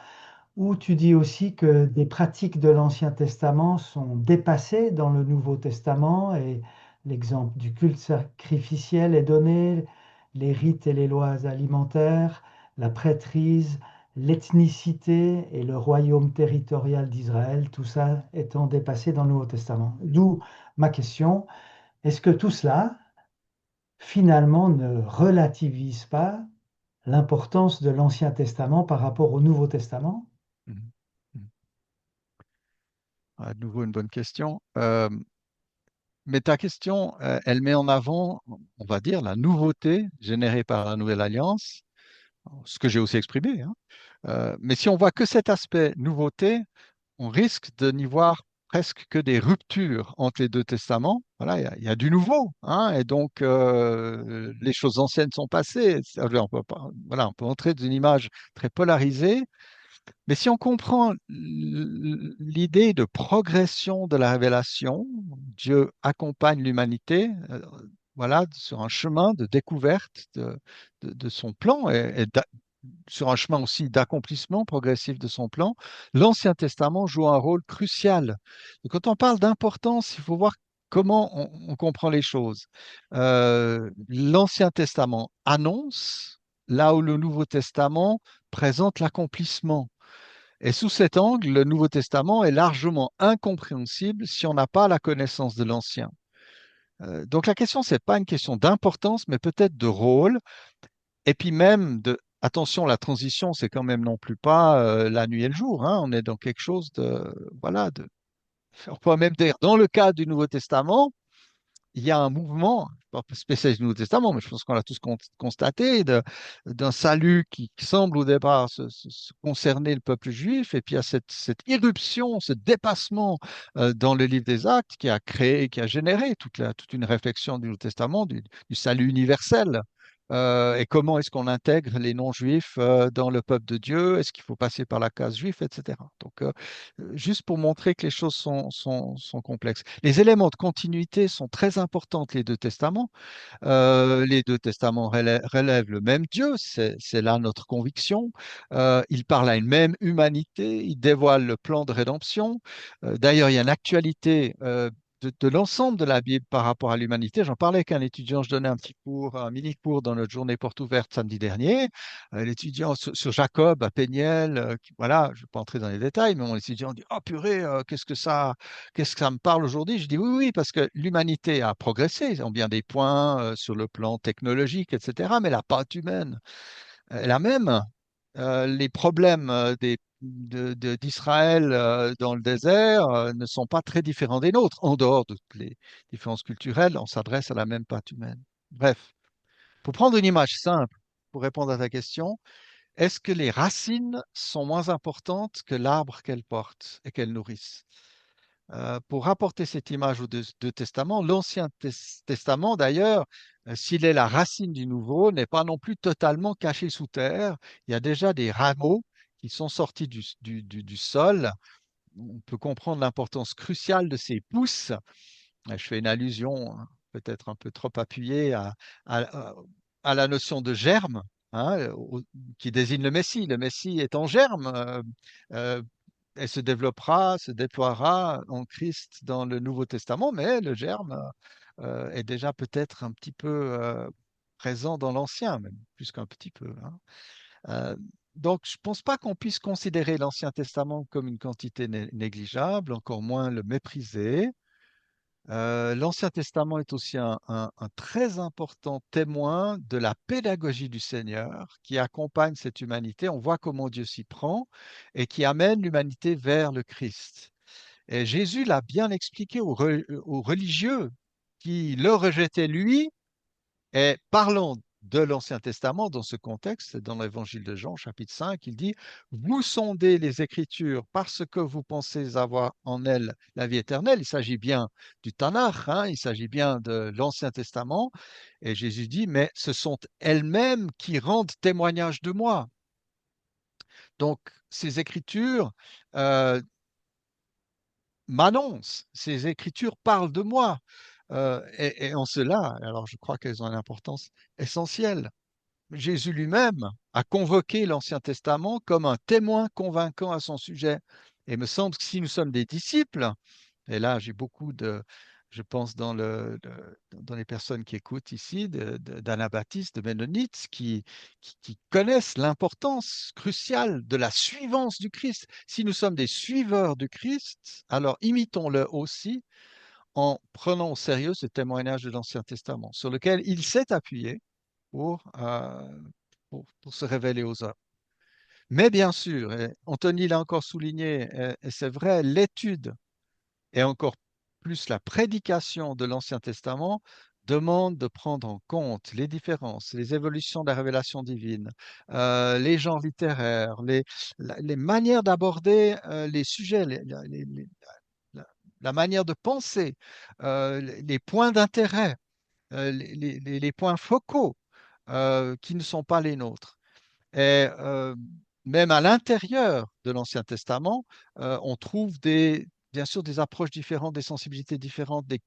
Ou tu dis aussi que des pratiques de l'Ancien Testament sont dépassées dans le Nouveau Testament et l'exemple du culte sacrificiel est donné, les rites et les lois alimentaires, la prêtrise, l'ethnicité et le royaume territorial d'Israël, tout ça étant dépassé dans le Nouveau Testament. D'où ma question, est-ce que tout cela finalement ne relativise pas l'importance de l'Ancien Testament par rapport au Nouveau Testament? Mhm. Mhm. À nouveau, une bonne question. Mais ta question, elle met en avant, on va dire, la nouveauté générée par la Nouvelle Alliance, ce que j'ai aussi exprimé, hein. Mais si on voit que cet aspect nouveauté, on risque de n'y voir presque que des ruptures entre les deux testaments. Voilà, il y a du nouveau, hein, et donc les choses anciennes sont passées. On peut voilà, on peut entrer dans une image très polarisée. Mais si on comprend l'idée de progression de la révélation, Dieu accompagne l'humanité, voilà, sur un chemin de découverte de son plan sur un chemin aussi d'accomplissement progressif de son plan. L'Ancien Testament joue un rôle crucial. Et quand on parle d'importance, il faut voir comment on comprend les choses. L'Ancien Testament annonce là où le Nouveau Testament présente l'accomplissement. Et sous cet angle, le Nouveau Testament est largement incompréhensible si on n'a pas la connaissance de l'Ancien. Donc la question, c'est pas une question d'importance, mais peut-être de rôle, et puis même de... Attention, la transition, c'est quand même non plus pas la nuit et le jour, hein. On est dans quelque chose de... Voilà, on peut même dire, dans le cas du Nouveau Testament, il y a un mouvement, je ne suis pas spécialiste du Nouveau Testament, mais je pense qu'on l'a tous constaté, d'un salut qui semble au départ concerner le peuple juif, et puis il y a cette irruption, ce dépassement dans le livre des Actes qui a créé, qui a généré toute une réflexion du Nouveau Testament, du salut universel. Et comment est-ce qu'on intègre les non-juifs dans le peuple de Dieu? Est-ce qu'il faut passer par la case juif, etc. Donc, juste pour montrer que les choses sont complexes. Les éléments de continuité sont très importants entre les deux testaments. Les deux testaments relèvent le même Dieu, c'est là notre conviction. Ils parlent à une même humanité, ils dévoilent le plan de rédemption. D'ailleurs, il y a une actualité de l'ensemble de la Bible par rapport à l'humanité. J'en parlais avec un étudiant, je donnais un petit cours, un mini-cours dans notre journée porte ouverte samedi dernier. L'étudiant sur Jacob à Péniel, voilà, je ne vais pas entrer dans les détails, mais mon étudiant dit, oh purée, qu'est-ce que ça me parle aujourd'hui? Je dis oui, oui, parce que l'humanité a progressé en bien des points sur le plan technologique, etc. Mais la pâte humaine est la même. Les problèmes d'Israël dans le désert ne sont pas très différents des nôtres. En dehors de toutes les différences culturelles, on s'adresse à la même pâte humaine. Bref, pour prendre une image simple, pour répondre à ta question, est-ce que les racines sont moins importantes que l'arbre qu'elles portent et qu'elles nourrissent? Pour rapporter cette image aux deux testaments, l'Ancien Testament, d'ailleurs, s'il est la racine du Nouveau, n'est pas non plus totalement caché sous terre. Il y a déjà des rameaux qui sont sortis du sol. On peut comprendre l'importance cruciale de ces pousses. Je fais une allusion peut-être un peu trop appuyée à- à la notion de germe, hein, qui désigne le Messie. Le Messie est en germe. Euh, elle se développera, se déploiera en Christ dans le Nouveau Testament, mais le germe est déjà peut-être un petit peu présent dans l'Ancien, même plus qu'un petit peu, hein. Donc, je ne pense pas qu'on puisse considérer l'Ancien Testament comme une quantité négligeable, encore moins le mépriser. L'Ancien Testament est aussi un très important témoin de la pédagogie du Seigneur qui accompagne cette humanité. On voit comment Dieu s'y prend et qui amène l'humanité vers le Christ. Et Jésus l'a bien expliqué aux religieux qui le rejetaient lui. Et parlant de l'Ancien Testament dans ce contexte, dans l'Évangile de Jean, chapitre 5, il dit, vous sondez les Écritures parce que vous pensez avoir en elles la vie éternelle. Il s'agit bien du Tanakh, hein, il s'agit bien de l'Ancien Testament. Et Jésus dit, mais ce sont elles-mêmes qui rendent témoignage de moi. Donc, ces Écritures euh, m'annoncent, ces Écritures parlent de moi. Et en cela, alors je crois qu'elles ont une importance essentielle. Jésus lui-même a convoqué l'Ancien Testament comme un témoin convaincant à son sujet. Et il me semble que si nous sommes des disciples, et là j'ai beaucoup de, je pense dans les personnes qui écoutent ici, d'anabaptistes, de ménonites, qui connaissent l'importance cruciale de la suivance du Christ. Si nous sommes des suiveurs du Christ, alors imitons-le aussi en prenant au sérieux ce témoignage de l'Ancien Testament, sur lequel il s'est appuyé pour, pour se révéler aux hommes. Mais bien sûr, et Anthony l'a encore souligné, et c'est vrai, l'étude et encore plus la prédication de l'Ancien Testament demande de prendre en compte les différences, les évolutions de la révélation divine, les genres littéraires, les manières d'aborder les sujets, la, la manière de penser, les points d'intérêt, les points focaux qui ne sont pas les nôtres. Et même à l'intérieur de l'Ancien Testament, on trouve bien sûr des approches différentes, des sensibilités différentes, des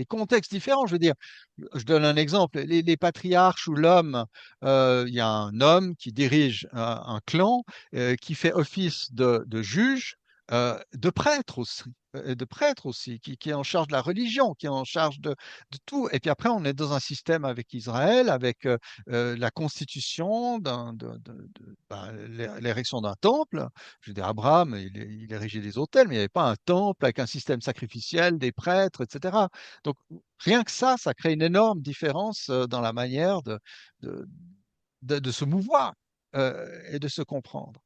contextes différents. Je veux dire, je donne un exemple. Les patriarches ou l'homme, il y a un homme qui dirige un clan, qui fait office de juge, de prêtre aussi, qui est en charge de la religion, qui est en charge de tout. Et puis après, on est dans un système avec Israël, avec la constitution, l'érection d'un temple. Je veux dire, Abraham, il érigeait des autels, mais il n'y avait pas un temple avec un système sacrificiel, des prêtres, etc. Donc, rien que ça crée une énorme différence dans la manière de, de se mouvoir et de se comprendre.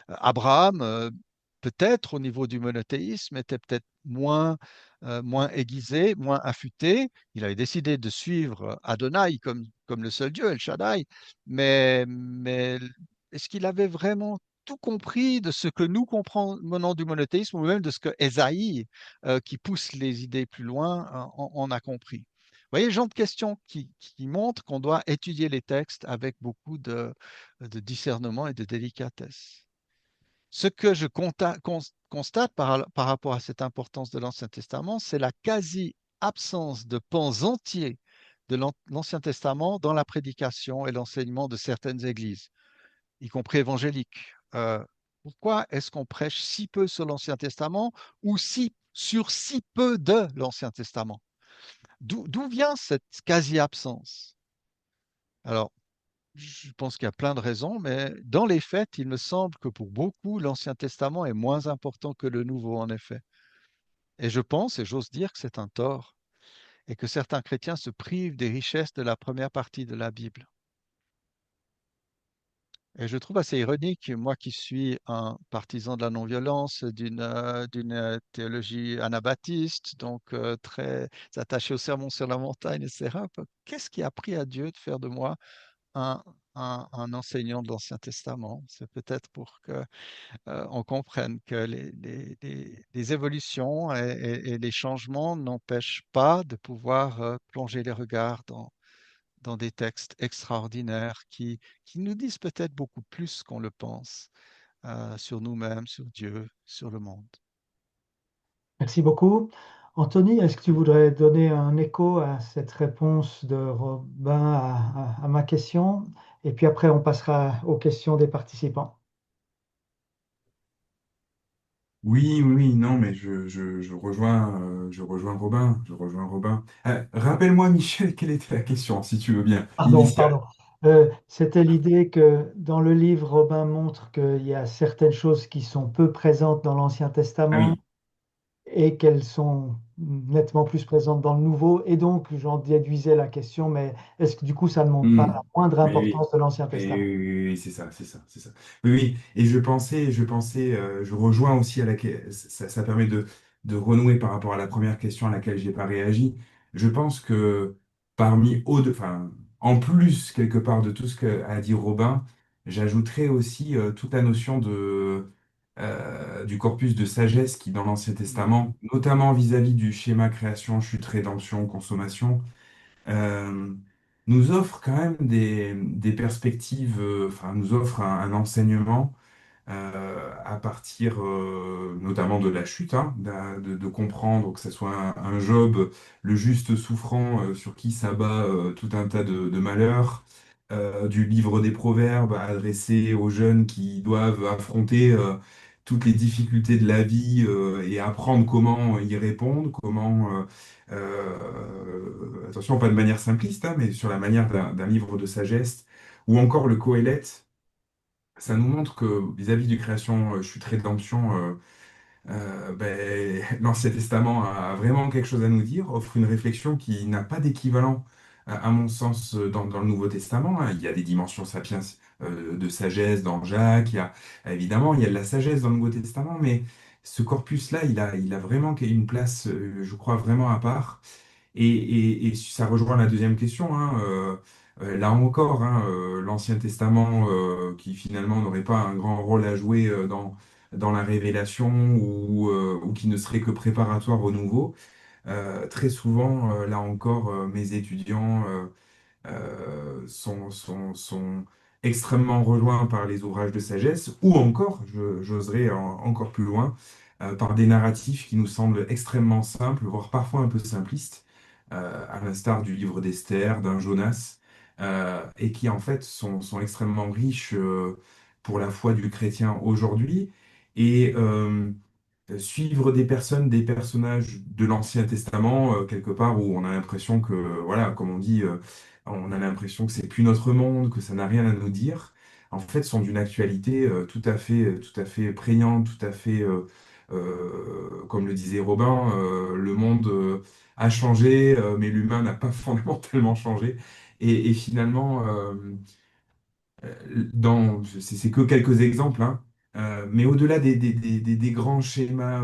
Abraham, peut-être au niveau du monothéisme, était peut-être moins aiguisé, moins affûté. Il avait décidé de suivre Adonai comme le seul Dieu, El Shaddai, mais est-ce qu'il avait vraiment tout compris de ce que nous comprenons du monothéisme ou même de ce que Ésaïe, qui pousse les idées plus loin, en a compris? Vous voyez, le genre de questions qui montrent qu'on doit étudier les textes avec beaucoup de discernement et de délicatesse. Ce que je constate par rapport à cette importance de l'Ancien Testament, c'est la quasi-absence de pans entiers de l'Ancien Testament dans la prédication et l'enseignement de certaines églises, y compris évangéliques. Pourquoi est-ce qu'on prêche si peu sur l'Ancien Testament ou sur si peu de l'Ancien Testament? D'où vient cette quasi-absence? Alors, je pense qu'il y a plein de raisons, mais dans les faits, il me semble que pour beaucoup, l'Ancien Testament est moins important que le Nouveau, en effet. Et je pense, et j'ose dire que c'est un tort, et que certains chrétiens se privent des richesses de la première partie de la Bible. Et je trouve assez ironique, moi qui suis un partisan de la non-violence, d'une théologie anabaptiste, donc très attaché au sermon sur la montagne, etc. Qu'est-ce qui a pris à Dieu de faire de moi un, un enseignant de l'Ancien Testament? C'est peut-être pour que on comprenne que les évolutions et les changements n'empêchent pas de pouvoir plonger les regards dans des textes extraordinaires qui nous disent peut-être beaucoup plus qu'on le pense sur nous-mêmes, sur Dieu, sur le monde. Merci beaucoup. Anthony, est-ce que tu voudrais donner un écho à cette réponse de Robin à ma question? Et puis après, on passera aux questions des participants. Oui, oui, oui, non, mais je rejoins Robin, je rejoins Robin. Rappelle-moi, Michel, quelle était la question, si tu veux bien, Pardon, initiale. pardon. C'était l'idée que dans le livre, Robin montre qu'il y a certaines choses qui sont peu présentes dans l'Ancien Ah Testament oui, et qu'elles sont nettement plus présentes dans le Nouveau. Et donc, j'en déduisais la question, mais est-ce que du coup, ça ne montre pas hmm. la moindre Oui, oui. importance de l'Ancien Oui, Testament? oui, oui, oui, c'est ça, c'est ça, c'est ça. Oui, oui. Et je rejoins aussi ça permet de renouer par rapport à la première question à laquelle j'ai pas réagi. Je pense que enfin, en plus, quelque part, de tout ce qu'a dit Robin, j'ajouterais aussi toute la notion du corpus de sagesse qui, dans l'Ancien Testament, notamment vis-à-vis du schéma création, chute, rédemption, consommation, euh, nous offre quand même des perspectives, enfin, nous offre un enseignement à partir notamment de la chute, hein, de comprendre que ce soit un Job, le juste souffrant, sur qui s'abat tout un tas de malheurs, du livre des Proverbes adressé aux jeunes qui doivent affronter toutes les difficultés de la vie et apprendre comment y répondre, attention, pas de manière simpliste, hein, mais sur la manière d'un livre de sagesse, ou encore le Qoélette. Ça nous montre que vis-à-vis du création, chute, rédemption, l'Ancien Testament a vraiment quelque chose à nous dire, offre une réflexion qui n'a pas d'équivalent, à mon sens, dans le Nouveau Testament, hein. Il y a des dimensions sapiens, de sagesse dans Jacques, évidemment, il y a de la sagesse dans le Nouveau Testament, mais ce corpus-là, il a vraiment une place, je crois, vraiment à part. Et ça rejoint la deuxième question, hein, là encore, hein, l'Ancien Testament qui finalement n'aurait pas un grand rôle à jouer dans la révélation ou qui ne serait que préparatoire au nouveau. Très souvent, là encore, mes étudiants sont extrêmement rejoints par les ouvrages de sagesse, ou encore, j'oserais encore plus loin, par des narratifs qui nous semblent extrêmement simples, voire parfois un peu simplistes, à l'instar du livre d'Esther, d'un Jonas, et qui en fait sont extrêmement riches pour la foi du chrétien aujourd'hui. Et suivre des personnes, des personnages de l'Ancien Testament, quelque part où on a l'impression que, voilà, comme on dit, on a l'impression que c'est plus notre monde, que ça n'a rien à nous dire, en fait, sont d'une actualité tout à fait prégnante, tout à fait, comme le disait Robin, le monde a changé, mais l'humain n'a pas fondamentalement changé. Et finalement, c'est que quelques exemples, hein, mais au-delà des grands schémas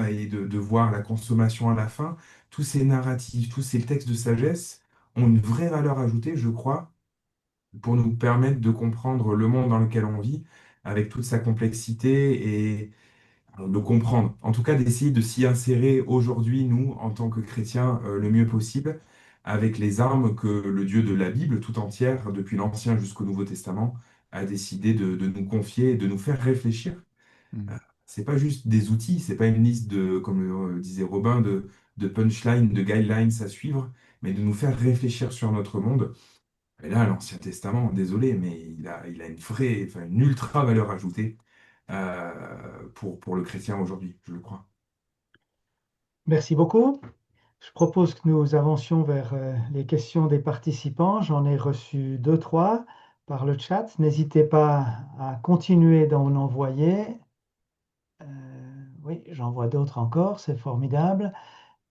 et de voir la consommation à la fin, tous ces narratifs, tous ces textes de sagesse ont une vraie valeur ajoutée, je crois, pour nous permettre de comprendre le monde dans lequel on vit, avec toute sa complexité de comprendre, en tout cas d'essayer de s'y insérer aujourd'hui, nous, en tant que chrétiens, le mieux possible, avec les armes que le Dieu de la Bible tout entière, depuis l'Ancien jusqu'au Nouveau Testament, a décidé de nous confier et de nous faire réfléchir. Hmm. Euh, C'est pas juste des outils, c'est pas une liste comme disait Robin, de punchlines, de guidelines à suivre, mais de nous faire réfléchir sur notre monde. Et là, l'Ancien Testament, désolé, mais il a une vraie, enfin, une ultra valeur ajoutée pour le chrétien aujourd'hui, je le crois. Merci beaucoup. Je propose que nous avancions vers les questions des participants. J'en ai reçu deux, trois par le chat. N'hésitez pas à continuer d'en envoyer. Oui, j'en vois d'autres encore, c'est formidable.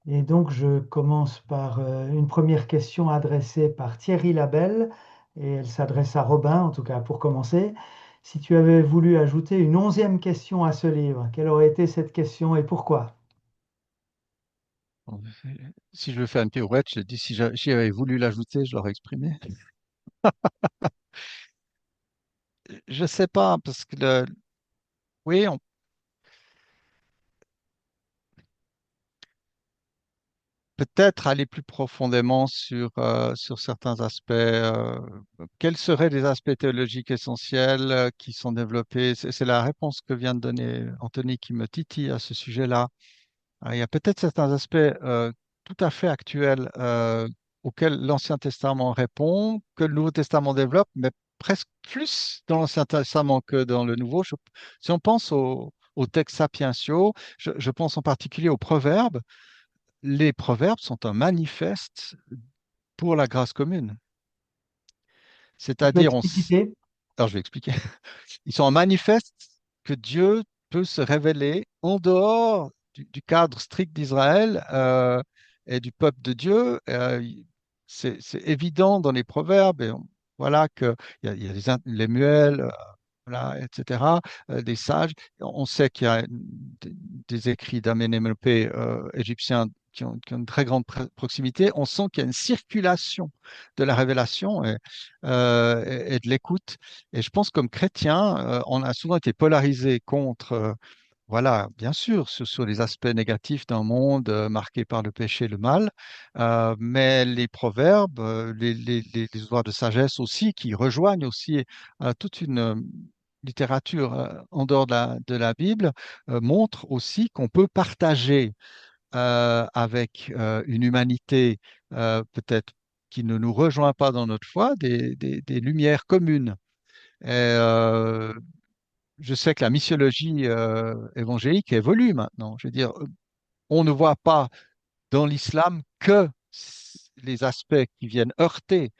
Et donc, je commence par une première question adressée par Thierry Labelle, et elle s'adresse à Robin, en tout cas pour commencer. Si tu avais voulu ajouter une onzième question à ce livre, quelle aurait été cette question et pourquoi? Bon, si je veux faire une pirouette, je dis si j'y avais voulu l'ajouter, je l'aurais exprimé. Je sais pas, parce que oui, peut-être aller plus profondément sur certains aspects. Quels seraient les aspects théologiques essentiels qui sont développés? C'est la réponse que vient de donner Anthony qui me titille à ce sujet-là. Il y a peut-être certains aspects tout à fait actuels auxquels l'Ancien Testament répond, que le Nouveau Testament développe, mais presque plus dans l'Ancien Testament que dans le Nouveau. Si on pense aux textes sapientiaux, je pense en particulier aux Proverbes. Les Proverbes sont un manifeste pour la grâce commune. Tu peux C'est-à-dire, expliciter? alors je vais expliquer. Ils sont en manifeste que Dieu peut se révéler en dehors du cadre strict d'Israël et du peuple de Dieu. C'est évident dans les proverbes, voilà il y a les muels, voilà, etc., des sages. On sait qu'il y a des écrits d'Amenemhotep égyptiens qui ont une très grande proximité. On sent qu'il y a une circulation de la révélation et de l'écoute. Et je pense comme chrétien, on a souvent été polarisé contre, voilà, bien sûr, sur les aspects négatifs d'un monde marqué par le péché et le mal, mais les proverbes, les ouvrages de sagesse aussi, qui rejoignent aussi toute une littérature en dehors de la Bible, montrent aussi qu'on peut partager avec une humanité peut-être qui ne nous rejoint pas dans notre foi, des lumières communes. Et, je sais que la missiologie évangélique évolue maintenant. Je veux dire, on ne voit pas dans l'islam que les aspects qui viennent heurter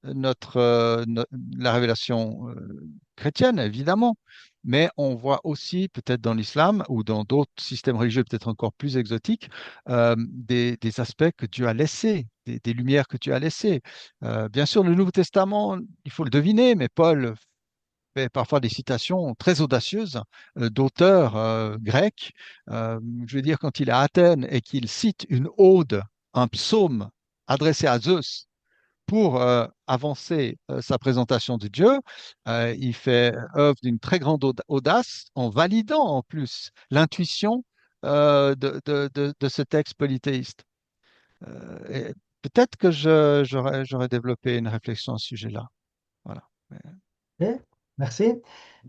la révélation chrétienne, évidemment, mais on voit aussi, peut-être dans l'islam ou dans d'autres systèmes religieux peut-être encore plus exotiques, des aspects que Dieu a laissés, des lumières que Dieu a laissées. Bien sûr, le Nouveau Testament, il faut le deviner, mais Paul fait parfois des citations très audacieuses d'auteurs grecs. Je veux dire, quand il est à Athènes et qu'il cite une ode, un psaume adressé à Zeus pour avancer sa présentation de Dieu, il fait œuvre d'une très grande audace en validant en plus l'intuition de ce texte polythéiste. Et peut-être que j'aurais développé une réflexion à ce sujet-là. Voilà. Ok, merci.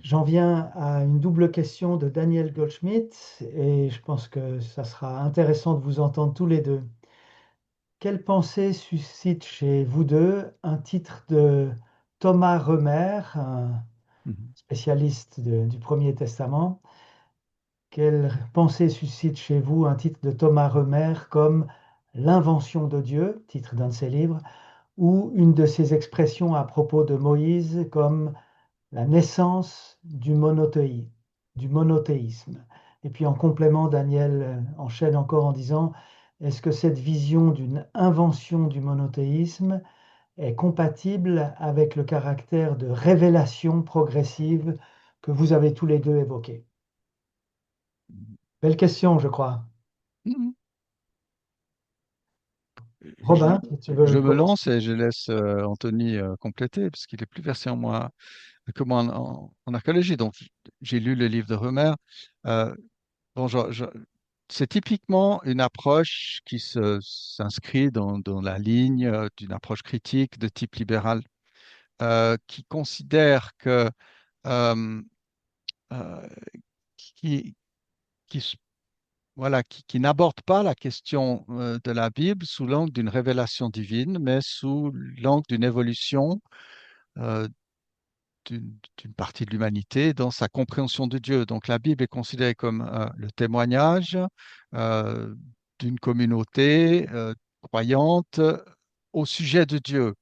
J'en viens à une double question de Daniel Goldschmidt et je pense que ça sera intéressant de vous entendre tous les deux. Quelle pensée suscite chez vous deux un titre de Thomas Remer, un Mhm. spécialiste du Premier Testament? Quelle pensée suscite chez vous un titre de Thomas Remer comme L'invention de Dieu, titre d'un de ses livres, ou une de ses expressions à propos de Moïse comme la naissance du monothéisme. Et puis en complément, Daniel enchaîne encore en disant, est-ce que cette vision d'une invention du monothéisme est compatible avec le caractère de révélation progressive que vous avez tous les deux évoqué? Belle question, je crois. Mhm. Je, Robin, si tu je veux me commencer. lance et je laisse Anthony compléter, parce qu'il est plus versé que moi en archéologie. Donc, j'ai lu le livre de Remer. Euh, bon, c'est typiquement une approche qui s'inscrit dans la ligne d'une approche critique de type libéral, qui considère que euh, euh, qui, qui, voilà, qui n'aborde pas la question de la Bible sous l'angle d'une révélation divine, mais sous l'angle d'une évolution euh, d'une partie de l'humanité dans sa compréhension de Dieu. Donc la Bible est considérée comme le témoignage euh, d'une communauté croyante au sujet de Dieu.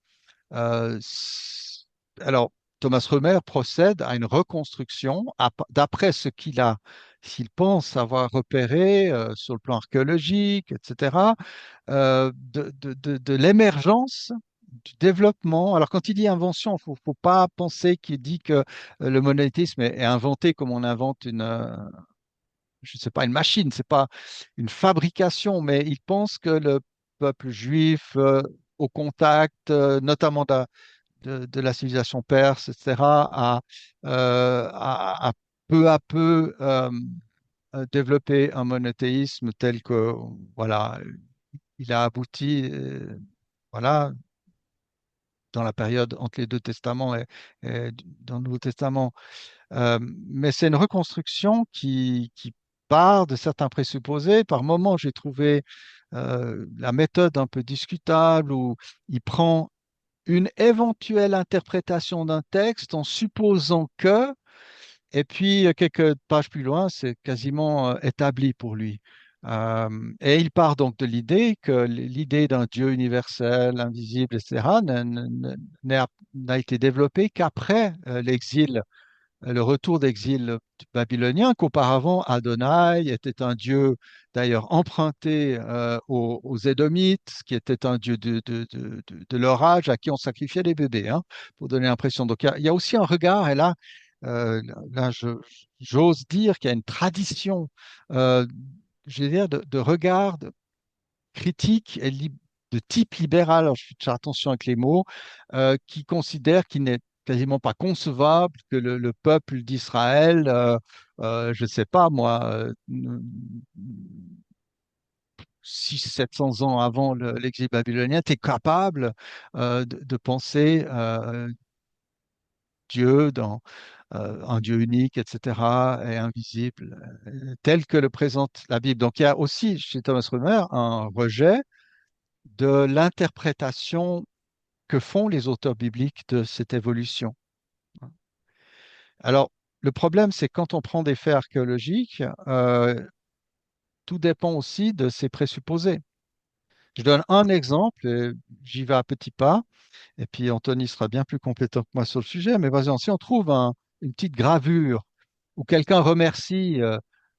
Euh, c- alors, Thomas Remer procède à une reconstruction d'après ce s'il pense avoir repéré sur le plan archéologique, etc., de l'émergence, du développement. Alors, quand il dit invention, il ne faut pas penser qu'il dit que le monolithisme est inventé comme on invente je sais pas, une machine, c'est pas une fabrication, mais il pense que le peuple juif, au contact, notamment de la civilisation perse, etc., a peu à peu développé un monothéisme tel que, voilà, il a abouti, voilà, dans la période entre les deux testaments et dans le Nouveau Testament. Mais c'est une reconstruction qui part de certains présupposés. Par moments, j'ai trouvé la méthode un peu discutable où il prend une éventuelle interprétation d'un texte en supposant que, et puis quelques pages plus loin, c'est quasiment établi pour lui. Et il part donc de l'idée que l'idée d'un Dieu universel, invisible, etc., n'a été développée qu'après l'exil, le retour d'exil babylonien, qu'auparavant Adonai était un dieu d'ailleurs emprunté aux Édomites, qui était un dieu de leur âge, à qui on sacrifiait des bébés, hein, pour donner l'impression. Donc il y a aussi un regard, et là, euh, là j'ose dire qu'il y a une tradition, euh, je vais dire, de regard critique et de type libéral, alors je fais toujours attention avec les mots, qui considère qu'il n'est quasiment pas concevable que le peuple d'Israël, je ne sais pas moi, 600-700 ans avant l'exil babylonien, était capable de penser Dieu dans un Dieu unique, etc., et invisible, tel que le présente la Bible. Donc il y a aussi chez Thomas Römer un rejet de l'interprétation que font les auteurs bibliques de cette évolution. Alors, le problème, c'est quand on prend des faits archéologiques, tout dépend aussi de ses présupposés. Je donne un exemple, et j'y vais à petits pas, et puis Anthony sera bien plus compétent que moi sur le sujet, mais par exemple, si on trouve une petite gravure où quelqu'un remercie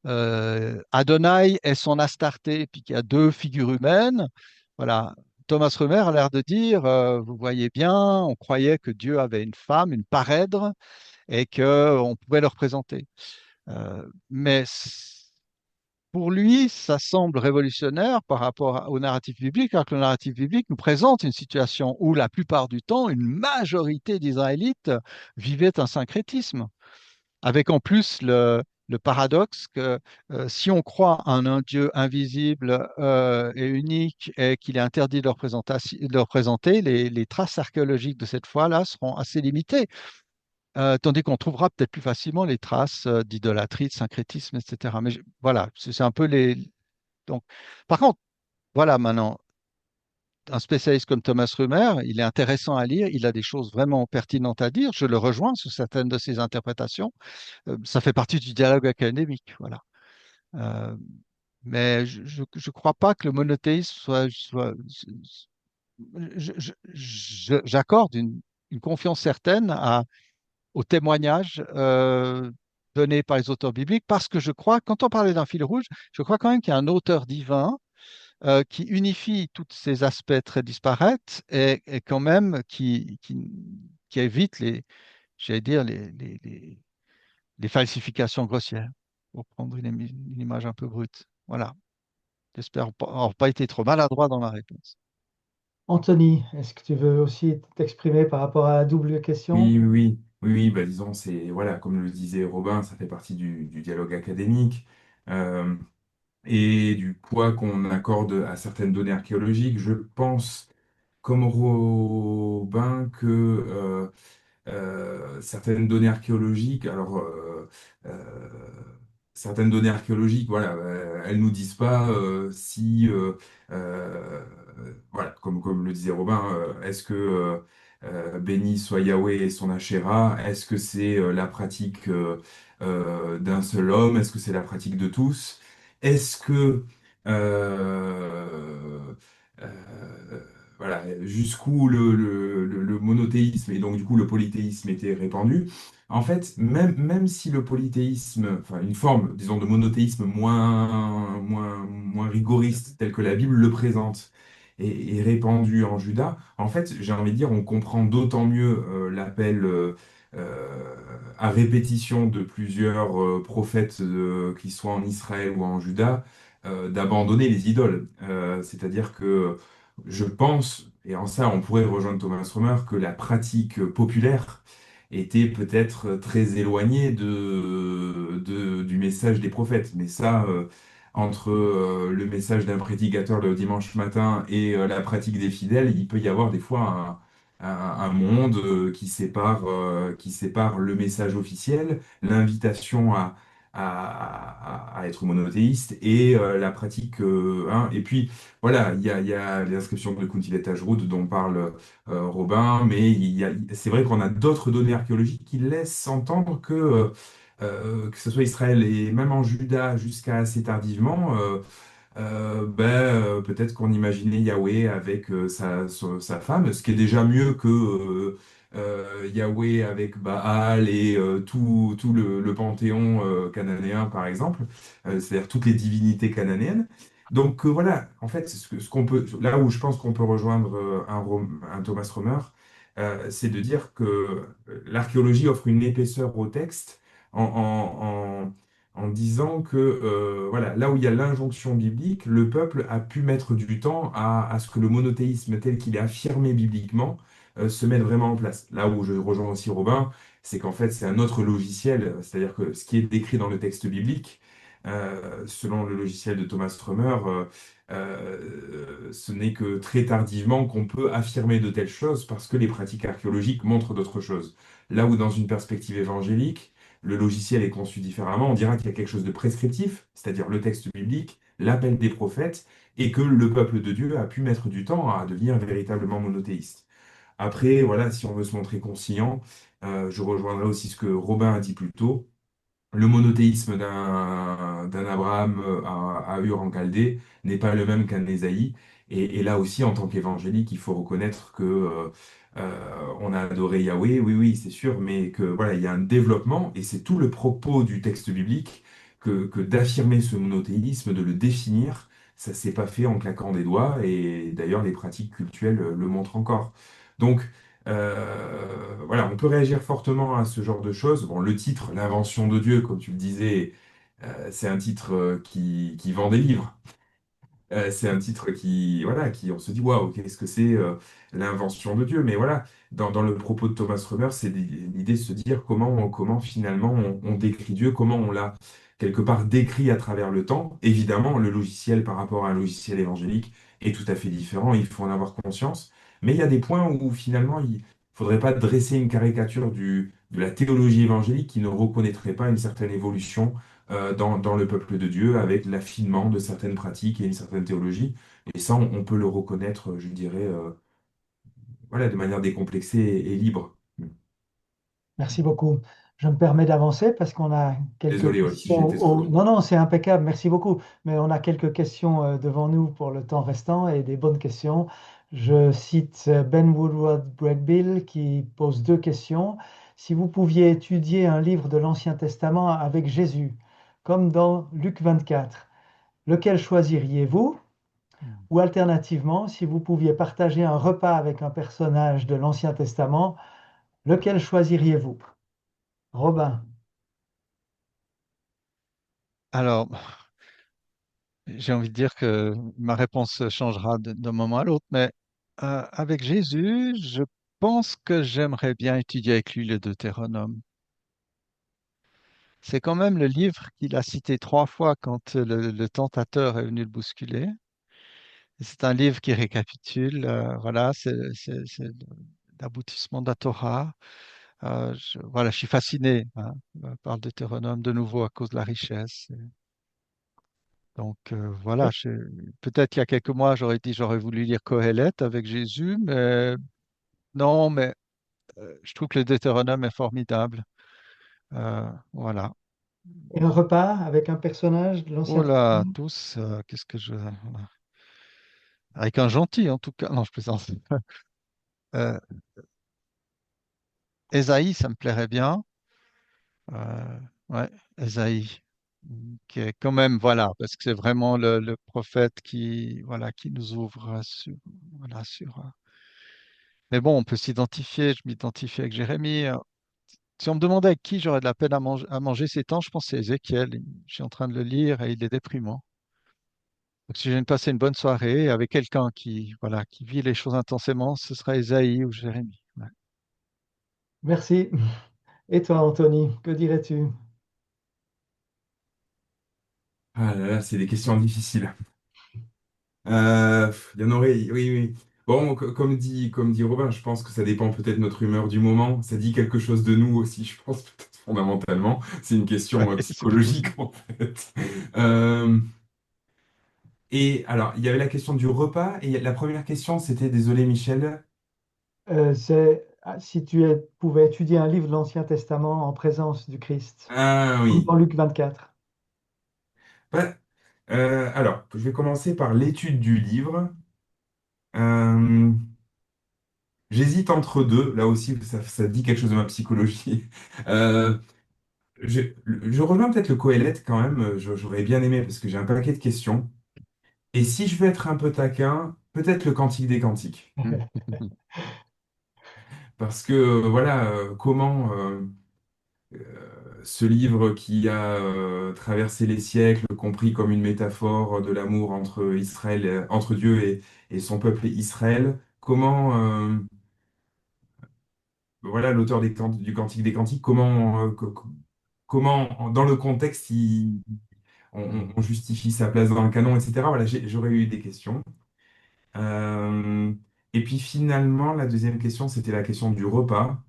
Adonai et son Astarté, puis qu'il y a deux figures humaines, voilà. Thomas Römer a l'air de dire, vous voyez bien, on croyait que Dieu avait une femme, une parèdre, et qu'on pouvait le représenter. Mais pour lui, ça semble révolutionnaire par rapport au narratif biblique, car que le narratif biblique nous présente une situation où la plupart du temps, une majorité d'Israélites vivaient un syncrétisme, avec en plus le paradoxe que si on croit en un Dieu invisible et unique et qu'il est interdit de le représenter, les traces archéologiques de cette foi-là seront assez limitées. Tandis qu'on trouvera peut-être plus facilement les traces d'idolâtrie, de syncrétisme, etc. Mais voilà, c'est un peu les. Donc, par contre, voilà maintenant, un spécialiste comme Thomas Römer, il est intéressant à lire, il a des choses vraiment pertinentes à dire. Je le rejoins sur certaines de ses interprétations. Ça fait partie du dialogue académique, voilà. Euh, mais je ne crois pas que le monothéisme j'accorde une confiance certaine aux témoignages donnés par les auteurs bibliques parce que je crois, quand on parlait d'un fil rouge, je crois quand même qu'il y a un auteur divin qui unifie tous ces aspects très disparates et quand même qui évite j'allais dire, les falsifications grossières, pour prendre une image un peu brute. Voilà. J'espère avoir pas été trop maladroit dans la réponse. Anthony, est-ce que tu veux aussi t'exprimer par rapport à la double question? Oui, oui, oui, oui, oui, bah, disons, c'est, voilà, comme le disait Robin, ça fait partie du dialogue académique euh, et du poids qu'on accorde à certaines données archéologiques. Je pense, comme Robin, que certaines données archéologiques, certaines données archéologiques, voilà, elles nous disent pas si, euh, voilà, comme le disait Robin, est-ce que béni soit Yahweh et son Ashéra, est-ce que c'est la pratique d'un seul homme, est-ce que c'est la pratique de tous, est-ce que euh, euh, voilà, jusqu'où le monothéisme et donc du coup le polythéisme était répandu. En fait, même si le polythéisme, enfin une forme, disons, de monothéisme moins rigoriste, telle que la Bible le présente, est répandue en Juda, en fait, j'ai envie de dire, on comprend d'autant mieux l'appel à répétition de plusieurs prophètes qui soient en Israël ou en Juda, d'abandonner les idoles. C'est-à-dire que je pense, et en ça on pourrait rejoindre Thomas Römer, que la pratique populaire était peut-être très éloignée du message des prophètes. Mais ça, entre le message d'un prédicateur le dimanche matin et la pratique des fidèles, il peut y avoir des fois un monde qui sépare le message officiel, l'invitation à être monothéiste et la pratique. Hein. Et puis, voilà, il y a l'inscription de Kuntilet Ajroud dont parle Robin, mais c'est vrai qu'on a d'autres données archéologiques qui laissent entendre que que ce soit Israël et même en Juda jusqu'à assez tardivement, peut-être qu'on imaginait Yahweh avec sa femme, ce qui est déjà mieux que Yahweh avec Baal et tout le panthéon cananéen, par exemple, c'est-à-dire toutes les divinités cananéennes. Donc voilà, en fait, ce qu'on peut, là où je pense qu'on peut rejoindre un Thomas Romer, c'est de dire que l'archéologie offre une épaisseur au texte en, en disant que voilà, là où il y a l'injonction biblique, le peuple a pu mettre du temps à ce que le monothéisme tel qu'il est affirmé bibliquement se mette vraiment en place. Là où je rejoins aussi Robin, c'est qu'en fait c'est un autre logiciel, c'est-à-dire que ce qui est décrit dans le texte biblique, selon le logiciel de Thomas Strummer, ce n'est que très tardivement qu'on peut affirmer de telles choses parce que les pratiques archéologiques montrent d'autres choses. Là où dans une perspective évangélique, le logiciel est conçu différemment, on dira qu'il y a quelque chose de prescriptif, c'est-à-dire le texte biblique, l'appel des prophètes, et que le peuple de Dieu a pu mettre du temps à devenir véritablement monothéiste. Après, voilà, si on veut se montrer conciliant, je rejoindrai aussi ce que Robin a dit plus tôt, le monothéisme d'un Abraham à Ur en Chaldée n'est pas le même qu'un Ésaïe. Et là aussi, en tant qu'évangélique, il faut reconnaître que on a adoré Yahweh, oui, oui, c'est sûr, mais que voilà, il y a un développement, et c'est tout le propos du texte biblique que d'affirmer ce monothéisme, de le définir. Ça s'est pas fait en claquant des doigts, et d'ailleurs, les pratiques cultuelles le montrent encore. Donc, voilà, on peut réagir fortement à ce genre de choses. Bon, le titre, L'invention de Dieu, comme tu le disais, c'est un titre qui vend des livres. C'est un titre qui, voilà, qui, on se dit, waouh, qu'est-ce que c'est l'invention de Dieu? Mais voilà, dans le propos de Thomas Romer, c'est l'idée de se dire comment finalement on décrit Dieu, comment on l'a quelque part décrit à travers le temps. Évidemment, le logiciel par rapport à un logiciel évangélique est tout à fait différent, il faut en avoir conscience. Mais il y a des points où finalement, il ne faudrait pas dresser une caricature de la théologie évangélique qui ne reconnaîtrait pas une certaine évolution dans le peuple de Dieu avec l'affinement de certaines pratiques et une certaine théologie. Et ça, on peut le reconnaître, je dirais, voilà, de manière décomplexée et libre. Merci beaucoup. Je me permets d'avancer parce qu'on a quelques Désolé, ouais, si questions j'ai été trop long. Non, non, c'est impeccable. Merci beaucoup. Mais on a quelques questions devant nous pour le temps restant et des bonnes questions. Je cite Ben Woodward Bragbill qui pose deux questions. Si vous pouviez étudier un livre de l'Ancien Testament avec Jésus, comme dans Luc 24, lequel choisiriez-vous? Ou alternativement, si vous pouviez partager un repas avec un personnage de l'Ancien Testament, lequel choisiriez-vous? Robin. Alors, j'ai envie de dire que ma réponse changera d'un moment à l'autre, mais avec Jésus, je pense que j'aimerais bien étudier avec lui le Deutéronome. C'est quand même le livre qu'il a cité trois fois quand le tentateur est venu le bousculer. Et c'est un livre qui récapitule, voilà, c'est l'aboutissement de la Torah. Voilà, je suis fasciné hein, par le Deutéronome de nouveau à cause de la richesse. Donc voilà, peut-être qu'il y a quelques mois, j'aurais voulu lire Qoheleth avec Jésus, mais non, mais je trouve que le Deutéronome est formidable. Voilà. Et un repas avec un personnage de l'Ancien Oh là, Testament. tous, qu'est-ce que je... voilà. Avec un gentil, en tout cas. Non, je plaisante. Euh, Ésaïe, ça me plairait bien. Ouais, Ésaïe, qui est quand même, voilà, parce que c'est vraiment le prophète qui, voilà, qui nous ouvre sur, voilà, sur. Mais bon, on peut s'identifier. Je m'identifie avec Jérémie. Si on me demandait avec qui j'aurais de la peine à manger ces temps, je pense que c'est Ézéchiel. Je suis en train de le lire et il est déprimant. Donc, si je viens de passer une bonne soirée avec quelqu'un qui, voilà, qui vit les choses intensément, ce sera Ésaïe ou Jérémie. Ouais. Merci. Et toi, Anthony, que dirais-tu? Ah là là, c'est des questions difficiles. Il y en aurait, oui, oui. Bon, comme dit Robin, je pense que ça dépend peut-être de notre humeur du moment. Ça dit quelque chose de nous aussi, je pense, peut-être fondamentalement. C'est une question Ouais, c'est psychologique, possible. en fait. Euh, et alors, il y avait la question du repas, et la première question, c'était, désolé Michel, C'est Si pouvais étudier un livre de l'Ancien Testament en présence du Christ, Ah comme oui. dans Luc 24. Bah, alors, je vais commencer par l'étude du livre. Euh, J'hésite entre deux. Là aussi, ça dit quelque chose de ma psychologie. Euh, je, je rejoins peut-être le Qoélette quand même. J'aurais bien aimé parce que j'ai un paquet de questions. Et si je veux être un peu taquin, peut-être le Cantique des Cantiques. Parce que voilà, comment ce livre qui a traversé les siècles, compris comme une métaphore de l'amour entre Israël, entre Dieu et son peuple Israël, comment voilà l'auteur du Cantique des Cantiques, comment dans le contexte on justifie sa place dans le canon, etc. Voilà, j'aurais eu des questions. Euh, et puis finalement, la deuxième question, c'était la question du repas.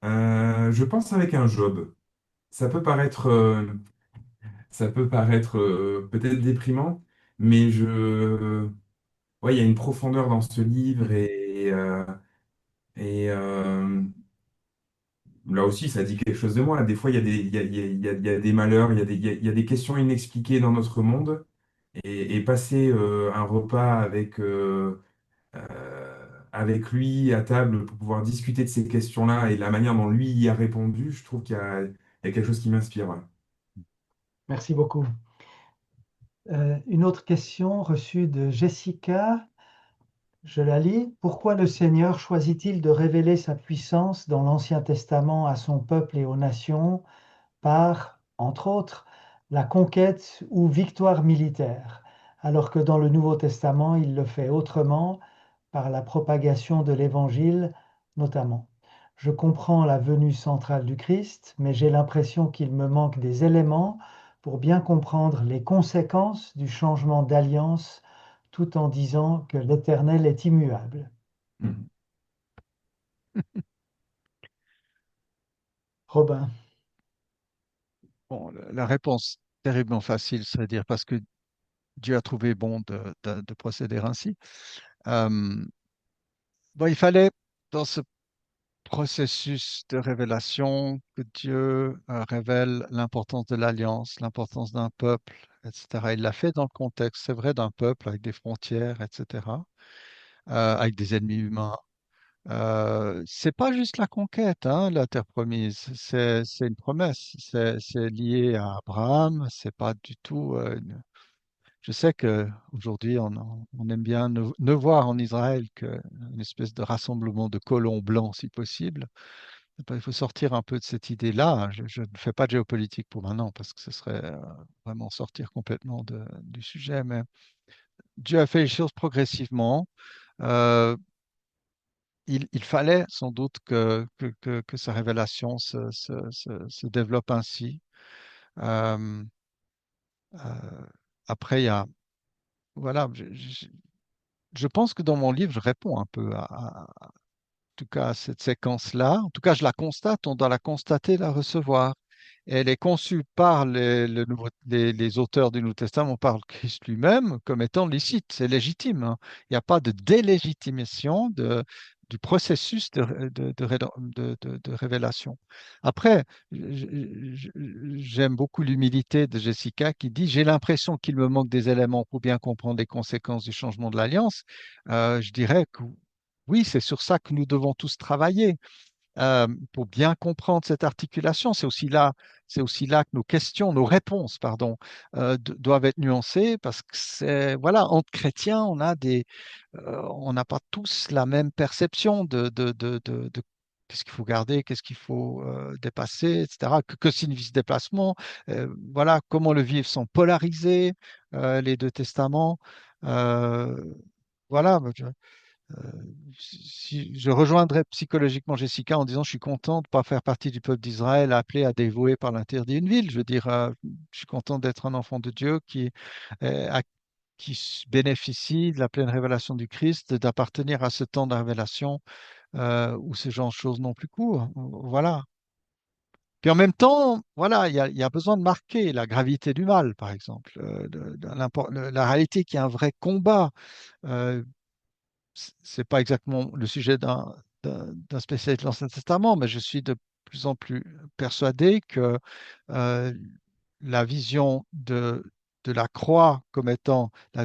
Je pense avec un Job. Ça peut paraître, peut-être déprimant, mais ouais, il y a une profondeur dans ce livre et là aussi, ça dit quelque chose de moi. Des fois, il y a des, il y a, il y a- il y a- il y a des malheurs, il y a des questions inexpliquées dans notre monde et passer un repas avec lui à table pour pouvoir discuter de ces questions-là et de la manière dont lui y a répondu, je trouve qu'il y a quelque chose qui m'inspire. Ouais. Merci beaucoup. Une autre question reçue de Jessica. Je la lis. Pourquoi le Seigneur choisit-il de révéler sa puissance dans l'Ancien Testament à son peuple et aux nations par, entre autres, la conquête ou victoire militaire, alors que dans le Nouveau Testament, il le fait autrement, par la propagation de l'Évangile notamment. Je comprends la venue centrale du Christ, mais j'ai l'impression qu'il me manque des éléments pour bien comprendre les conséquences du changement d'alliance, tout en disant que l'Éternel est immuable. Mhm. Robin. Bon, la réponse terriblement facile serait de dire parce que Dieu a trouvé bon de procéder ainsi. Euh, bon, il fallait, dans ce processus de révélation, que Dieu révèle l'importance de l'alliance, l'importance d'un peuple, etc. Il l'a fait dans le contexte, c'est vrai, d'un peuple avec des frontières, etc., avec des ennemis humains. C'est pas juste la conquête, hein, la terre promise, c'est une promesse, c'est lié à Abraham, c'est pas du tout. Je sais que aujourd'hui on aime bien ne voir en Israël qu'une espèce de rassemblement de colons blancs, si possible. Il faut sortir un peu de cette idée-là. Je ne fais pas de géopolitique pour maintenant parce que ce serait vraiment sortir complètement du sujet. Mais Dieu a fait les choses progressivement. Euh, il fallait sans doute que sa révélation se développe ainsi. Euh, euh, après, il y a, voilà, je pense que dans mon livre, je réponds un peu en tout cas à cette séquence-là. En tout cas, je la constate, on doit la constater, la recevoir. Elle est conçue par les auteurs du Nouveau Testament, par le Christ lui-même, comme étant licite, c'est légitime, hein. Il n'y a pas de délégitimation du processus de révélation. Après, j'aime beaucoup l'humilité de Jessica qui dit, j'ai l'impression qu'il me manque des éléments pour bien comprendre les conséquences du changement de l'alliance. Je dirais que oui, c'est sur ça que nous devons tous travailler pour bien comprendre cette articulation. C'est aussi là que nos questions, nos réponses, pardon, doivent être nuancées parce que voilà, entre chrétiens, on n'a pas tous la même perception de qu'est-ce qu'il faut garder, qu'est-ce qu'il faut dépasser, etc. Que signifie ce déplacement? Voilà, comment le vivre sans polariser les deux testaments. Euh, voilà, euh, si je rejoindrais psychologiquement Jessica en disant je suis content de ne pas faire partie du peuple d'Israël appelé à dévouer par l'interdit une ville. Je veux dire, je suis content d'être un enfant de Dieu qui bénéficie de la pleine révélation du Christ, d'appartenir à ce temps de révélation où ce genre de choses n'ont plus cours. Voilà. Puis en même temps, voilà, il y a besoin de marquer la gravité du mal, par exemple, la réalité qu'il y a un vrai combat. Euh, c'est pas exactement le sujet d'un spécialiste de l'Ancien Testament, mais je suis de plus en plus persuadé que euh, la vision de la croix comme étant la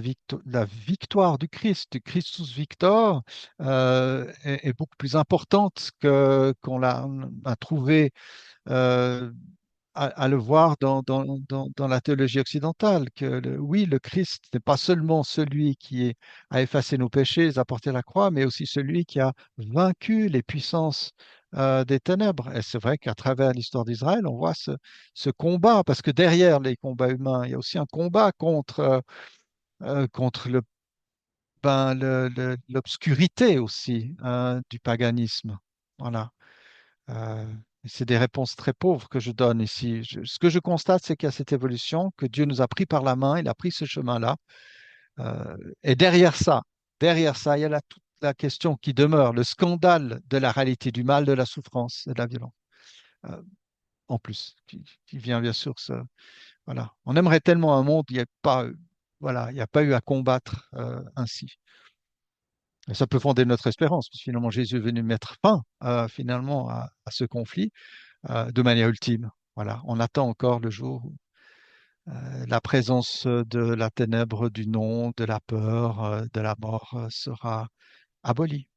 victoire du Christus Victor, est beaucoup plus importante que qu'on a trouvé euh, à le voir dans la théologie occidentale, que oui, le Christ n'est pas seulement celui a effacé nos péchés, a porté la croix, mais aussi celui qui a vaincu les puissances des ténèbres. Et c'est vrai qu'à travers l'histoire d'Israël, on voit ce combat, parce que derrière les combats humains, il y a aussi un combat contre l'obscurité aussi du paganisme. Voilà. Euh, c'est des réponses très pauvres que je donne ici. Ce que je constate, c'est qu'il y a cette évolution, que Dieu nous a pris par la main, il a pris ce chemin-là. Euh, et derrière ça, il y a toute la question qui demeure, le scandale de la réalité du mal, de la souffrance et de la violence. Euh, en plus, qui vient bien sûr voilà. On aimerait tellement un monde où il n'y a pas, voilà, il n'y a pas eu à combattre ainsi. Et ça peut fonder notre espérance, parce que finalement Jésus est venu mettre fin finalement à ce conflit de manière ultime. Voilà, on attend encore le jour où la présence de la ténèbre, du non, de la peur, de la mort sera abolie.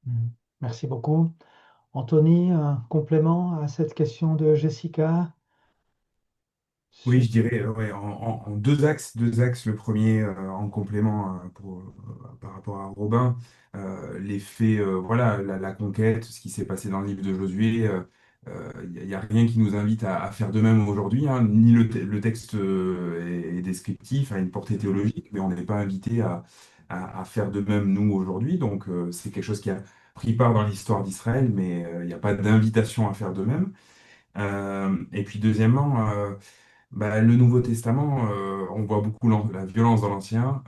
Mhm. Merci beaucoup. Anthony, un complément à cette question de Jessica Oui, sur... je dirais ouais, en deux axes. Le premier en complément par rapport à Robin, l'effet, voilà, la conquête, ce qui s'est passé dans le livre de Josué. Il y a rien qui nous invite à faire de même aujourd'hui, hein. Ni le texte est descriptif, a une portée théologique, mais on n'est pas invité à faire de même nous aujourd'hui. Donc c'est quelque chose qui a pris part dans l'histoire d'Israël, mais il n'y a pas d'invitation à faire de même. Et puis deuxièmement, bah, le Nouveau Testament, on voit beaucoup la violence dans l'Ancien,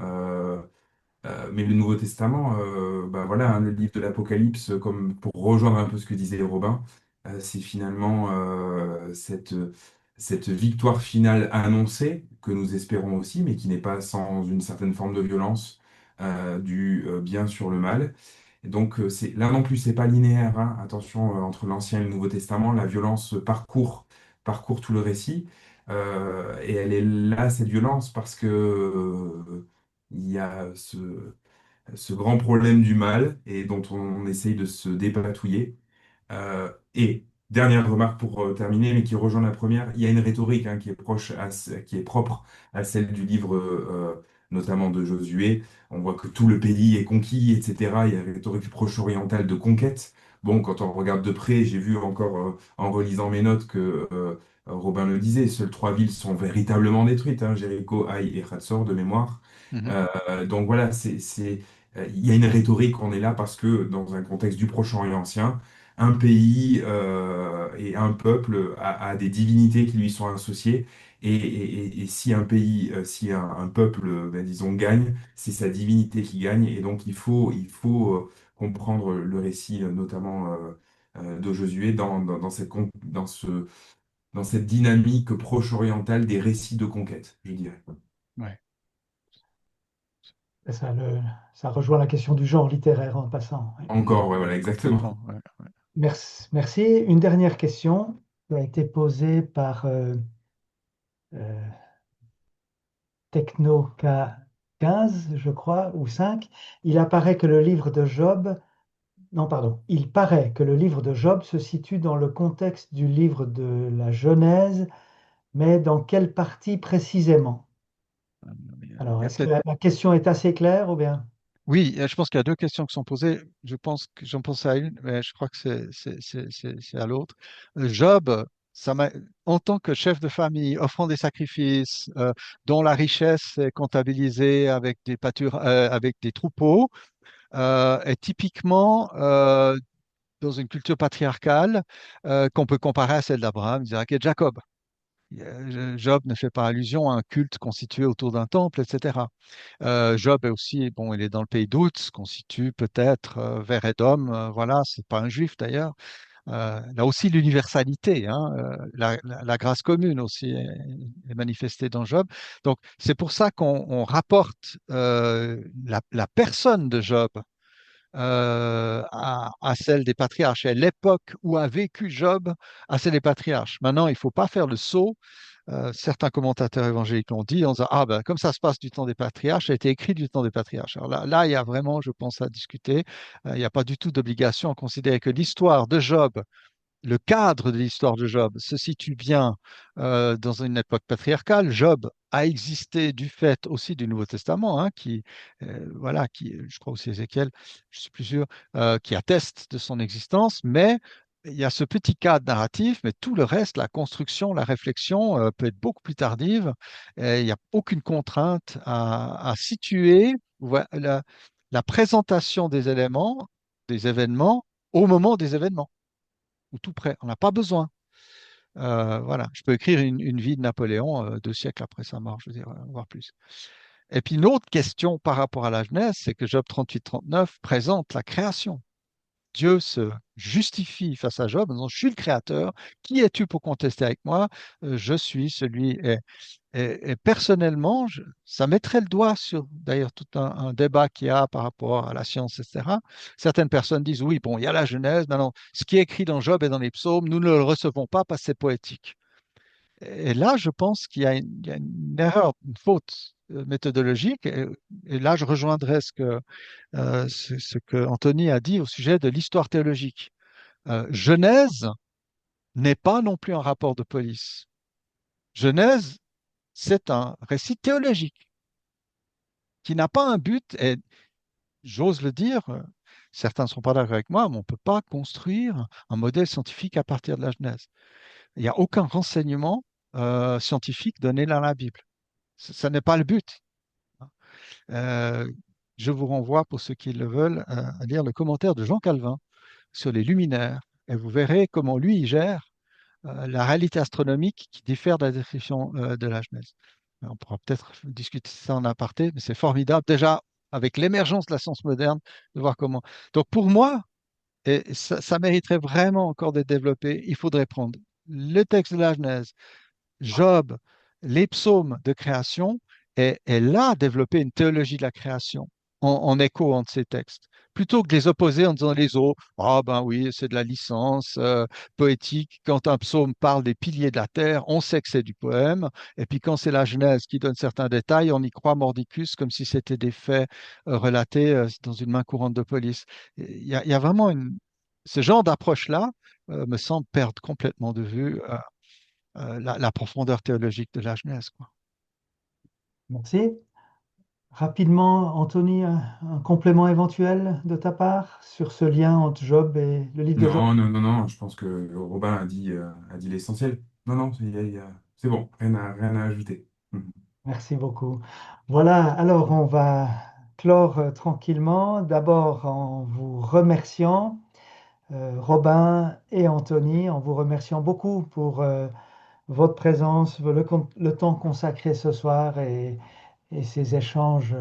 mais le Nouveau Testament, bah, voilà, hein, le livre de l'Apocalypse, comme pour rejoindre un peu ce que disait Robin, c'est finalement cette victoire finale annoncée que nous espérons aussi, mais qui n'est pas sans une certaine forme de violence du bien sur le mal. Et donc, là non plus, c'est pas linéaire, hein. Attention, entre l'Ancien et le Nouveau Testament, la violence parcourt tout le récit. Et elle est là, cette violence, parce que il y a ce grand problème du mal et dont on essaye de se dépatouiller. Et dernière remarque pour terminer, mais qui rejoint la première, il y a une rhétorique, hein, qui est qui est propre à celle du livre, notamment de Josué. On voit que tout le pays est conquis, etc. Il y a une rhétorique proche-orientale de conquête. Bon, quand on regarde de près, j'ai vu encore en relisant mes notes que Robin le disait, seules trois villes sont véritablement détruites, hein, Jéricho, Haï et Hatzor de mémoire. Mhm. Donc voilà, il y a une rhétorique, on est là parce que dans un contexte du Proche-Orient ancien, un pays et un peuple a des divinités qui lui sont associées. Et si un pays, si un peuple, ben, disons, gagne, c'est sa divinité qui gagne. Et donc il faut comprendre le récit, notamment de Josué, dans cette dynamique proche-orientale des récits de conquête, je dirais. Ouais, Ça, ça rejoint la question du genre littéraire en passant. Oui. Encore, ouais, voilà, exactement. complètement. Ouais. Merci. Merci. Une dernière question qui a été posée par euh, Techno K15, je crois, ou 5. Il apparaît que le livre de Job, non, pardon, il paraît que le livre de Job se situe dans le contexte du livre de la Genèse, mais dans quelle partie précisément? Alors, Il y a est-ce que peut-être la question est assez claire ou bien? Oui, je pense qu'il y a deux questions qui sont posées. Je pense que j'en pense à une, mais je crois que c'est à l'autre. Job, en tant que chef de famille, offrant des sacrifices, dont la richesse est comptabilisée avec avec des troupeaux, est typiquement dans une culture patriarcale qu'on peut comparer à celle d'Abraham, Isaac et Jacob. Job ne fait pas allusion à un culte constitué autour d'un temple, etc. Job est aussi, bon, il est dans le pays d'Out, se constitue peut-être vers Édom, voilà, c'est pas un juif d'ailleurs. Là aussi, l'universalité, hein, la grâce commune aussi est manifestée dans Job. Donc, c'est pour ça qu'on rapporte la personne de Job à celle des patriarches, et à l'époque où a vécu Job, à celle des patriarches. Maintenant, il ne faut pas faire le saut. Certains commentateurs évangéliques l'ont dit en disant, ah ben, comme ça se passe du temps des patriarches, ça a été écrit du temps des patriarches. Alors là, il y a vraiment, je pense, à discuter. Il n'y a pas du tout d'obligation à considérer que l'histoire de Job, le cadre de l'histoire de Job se situe bien dans une époque patriarcale. Job a existé du fait aussi du Nouveau Testament, hein, voilà, je crois aussi Ézéchiel, je suis plus sûr, qui atteste de son existence, mais il y a ce petit cadre narratif, mais tout le reste, la construction, la réflexion peut être beaucoup plus tardive. Et il n'y a aucune contrainte à situer la présentation des éléments, des événements, au moment des événements ou tout près. On n'a pas besoin. Voilà, je peux écrire une vie de Napoléon 2 siècles après sa mort, je veux dire, voire plus. Et puis une autre question par rapport à la Genèse, c'est que Job 38-39 présente la création. Dieu se justifie face à Job en disant, je suis le créateur, qui es-tu pour contester avec moi? Je suis celui. Et personnellement, ça mettrait le doigt sur, d'ailleurs, tout un débat qu'il y a par rapport à la science, etc. Certaines personnes disent, oui, bon, il y a la Genèse, maintenant, ce qui est écrit dans Job et dans les psaumes, nous ne le recevons pas parce que c'est poétique. Et là, je pense qu'il y a une erreur, une faute méthodologique. Et là, je rejoindrai ce que Anthony a dit au sujet de l'histoire théologique. Genèse n'est pas non plus un rapport de police. Genèse, c'est un récit théologique qui n'a pas un but, et j'ose le dire, certains ne sont pas d'accord avec moi, mais on ne peut pas construire un modèle scientifique à partir de la Genèse. Il n'y a aucun renseignement scientifique donné dans la Bible. Ce n'est pas le but. Euh, je vous renvoie, pour ceux qui le veulent, à lire le commentaire de Jean Calvin sur les luminaires, et vous verrez comment lui il gère la réalité astronomique qui diffère de la description de la Genèse. On pourra peut-être discuter ça en aparté, mais c'est formidable déjà avec l'émergence de la science moderne de voir comment. Donc pour moi, et ça mériterait vraiment encore d'être développé, il faudrait prendre le texte de la Genèse, Job, les psaumes de création, et là développer une théologie de la création en écho entre ces textes, plutôt que de les opposer en disant les autres, ah ben oui, c'est de la licence poétique. Quand un psaume parle des piliers de la terre, on sait que c'est du poème, et puis quand c'est la Genèse qui donne certains détails, on y croit mordicus comme si c'était des faits relatés dans une main courante de police. Il y a vraiment ce genre d'approche-là me semble perdre complètement de vue la profondeur théologique de la Genèse, quoi. Merci. Rapidement, Anthony, un complément éventuel de ta part sur ce lien entre Job et le livre de Job? Non, non, non, non, je pense que Robin a dit l'essentiel. Non, non, c'est bon, rien à ajouter. Mhm. Merci beaucoup. Voilà, alors on va clore tranquillement, d'abord en vous remerciant, Robin et Anthony, en vous remerciant beaucoup pour votre présence, le temps consacré ce soir et ces échanges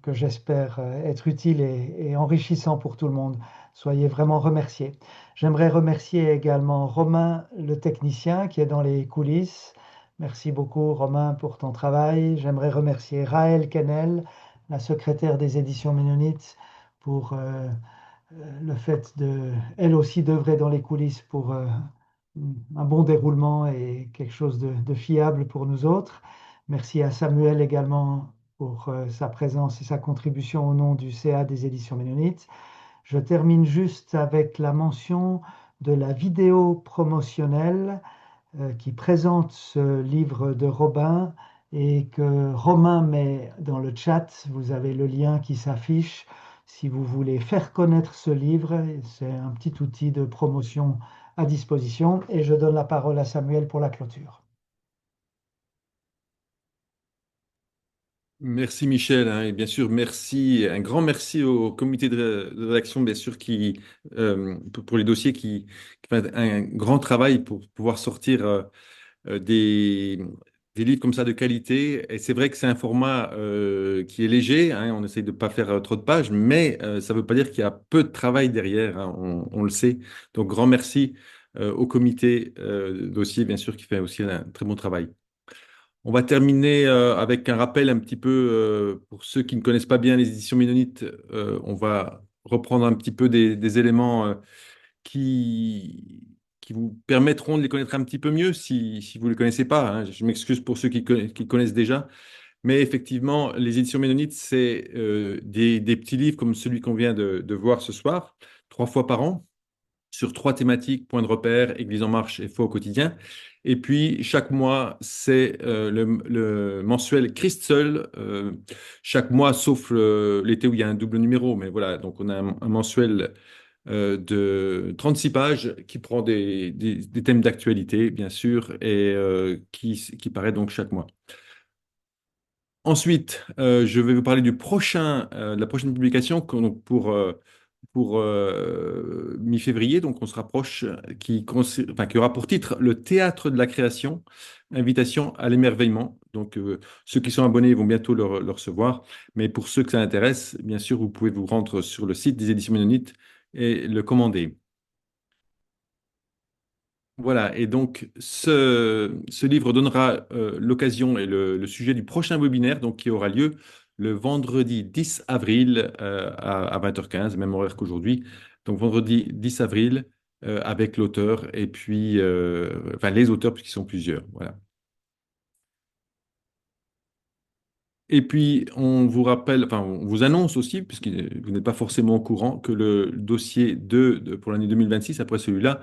que j'espère être utiles et enrichissants pour tout le monde. Soyez vraiment remerciés. J'aimerais remercier également Romain, le technicien, qui est dans les coulisses. Merci beaucoup, Romain, pour ton travail. J'aimerais remercier Raël Kennel, la secrétaire des éditions Ménonites, pour le fait elle aussi, d'œuvrer dans les coulisses pour un bon déroulement et quelque chose de fiable pour nous autres. Merci à Samuel également pour sa présence et sa contribution au nom du CA des éditions Ménonites. Je termine juste avec la mention de la vidéo promotionnelle qui présente ce livre de Robin et que Romain met dans le chat. Vous avez le lien qui s'affiche. Si vous voulez faire connaître ce livre, c'est un petit outil de promotion à disposition. Et je donne la parole à Samuel pour la clôture. Merci Michel, hein, et bien sûr merci, un grand merci au comité de rédaction, bien sûr, pour les dossiers qui fait un grand travail pour pouvoir sortir des livres comme ça de qualité. Et c'est vrai que c'est un format qui est léger, hein, on essaye de ne pas faire trop de pages, mais ça ne veut pas dire qu'il y a peu de travail derrière, hein, on le sait. Donc grand merci au comité dossier, bien sûr, qui fait aussi un très bon travail. On va terminer avec un rappel un petit peu pour ceux qui ne connaissent pas bien les éditions Ménonites. On va reprendre un petit peu des éléments qui, qui vous permettront de les connaître un petit peu mieux si vous ne les connaissez pas, hein. Je m'excuse pour ceux qui connaissent déjà. Mais effectivement, les éditions Ménonites, c'est des petits livres comme celui qu'on vient de voir ce soir, 3 fois par an, sur 3 thématiques: point de repère, Église en marche et foi au quotidien. Et puis, chaque mois, c'est le mensuel Christ seul, chaque mois, sauf l'été où il y a un double numéro. Mais voilà, donc on a un mensuel de 36 pages qui prend des thèmes d'actualité, bien sûr, et qui paraît donc chaque mois. Ensuite, je vais vous parler de la prochaine publication donc pour mi-février. Donc, on se rapproche, qui aura pour titre Le théâtre de la création, invitation à l'émerveillement. Donc, ceux qui sont abonnés vont bientôt le recevoir. Mais pour ceux que ça intéresse, bien sûr, vous pouvez vous rendre sur le site des éditions Ménonites et le commander. Voilà, et donc ce livre donnera l'occasion et le sujet du prochain webinaire donc, qui aura lieu le vendredi 10 avril à 20h15, même horaire qu'aujourd'hui. Donc vendredi 10 avril avec l'auteur et puis, enfin les auteurs puisqu'ils sont plusieurs. Voilà. Et puis on vous rappelle, enfin on vous annonce aussi, puisque vous n'êtes pas forcément au courant, que le dossier 2 pour l'année 2026, après celui-là,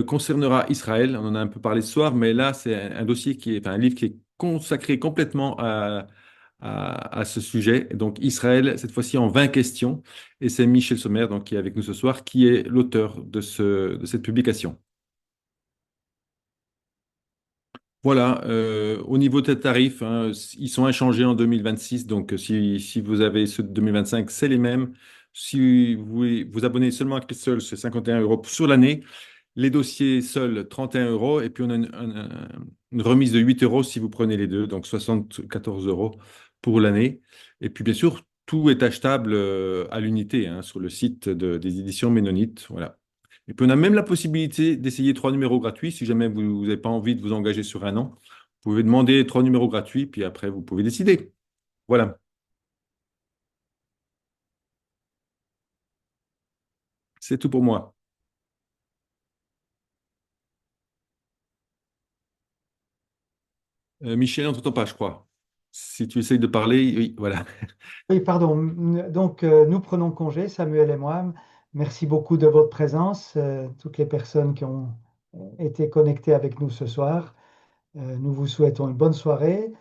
concernera Israël. On en a un peu parlé ce soir, mais là, c'est un dossier enfin, un livre qui est consacré complètement à ce sujet. Donc, Israël, cette fois-ci en 20 questions. Et c'est Michel Sommer, donc, qui est avec nous ce soir, qui est l'auteur de cette publication. Voilà, au niveau des tarifs, hein, ils sont inchangés en 2026. Donc, si vous avez ceux de 2025, c'est les mêmes. Si vous vous abonnez seulement à Crystal, c'est 51 euros sur l'année. Les dossiers seuls, 31 euros. Et puis, on a une remise de 8 euros si vous prenez les deux, donc 74 euros pour l'année. Et puis, bien sûr, tout est achetable à l'unité hein, sur le site des éditions Ménonites. Voilà. Et puis, on a même la possibilité d'essayer 3 numéros gratuits. Si jamais vous n'avez pas envie de vous engager sur un an, vous pouvez demander 3 numéros gratuits, puis après, vous pouvez décider. Voilà, c'est tout pour moi. Michel, on ne t'entend pas, je crois. Si tu essayes de parler, oui, voilà. Oui, pardon. Donc, nous prenons congé, Samuel et moi. Merci beaucoup de votre présence, toutes les personnes qui ont été connectées avec nous ce soir. Nous vous souhaitons une bonne soirée.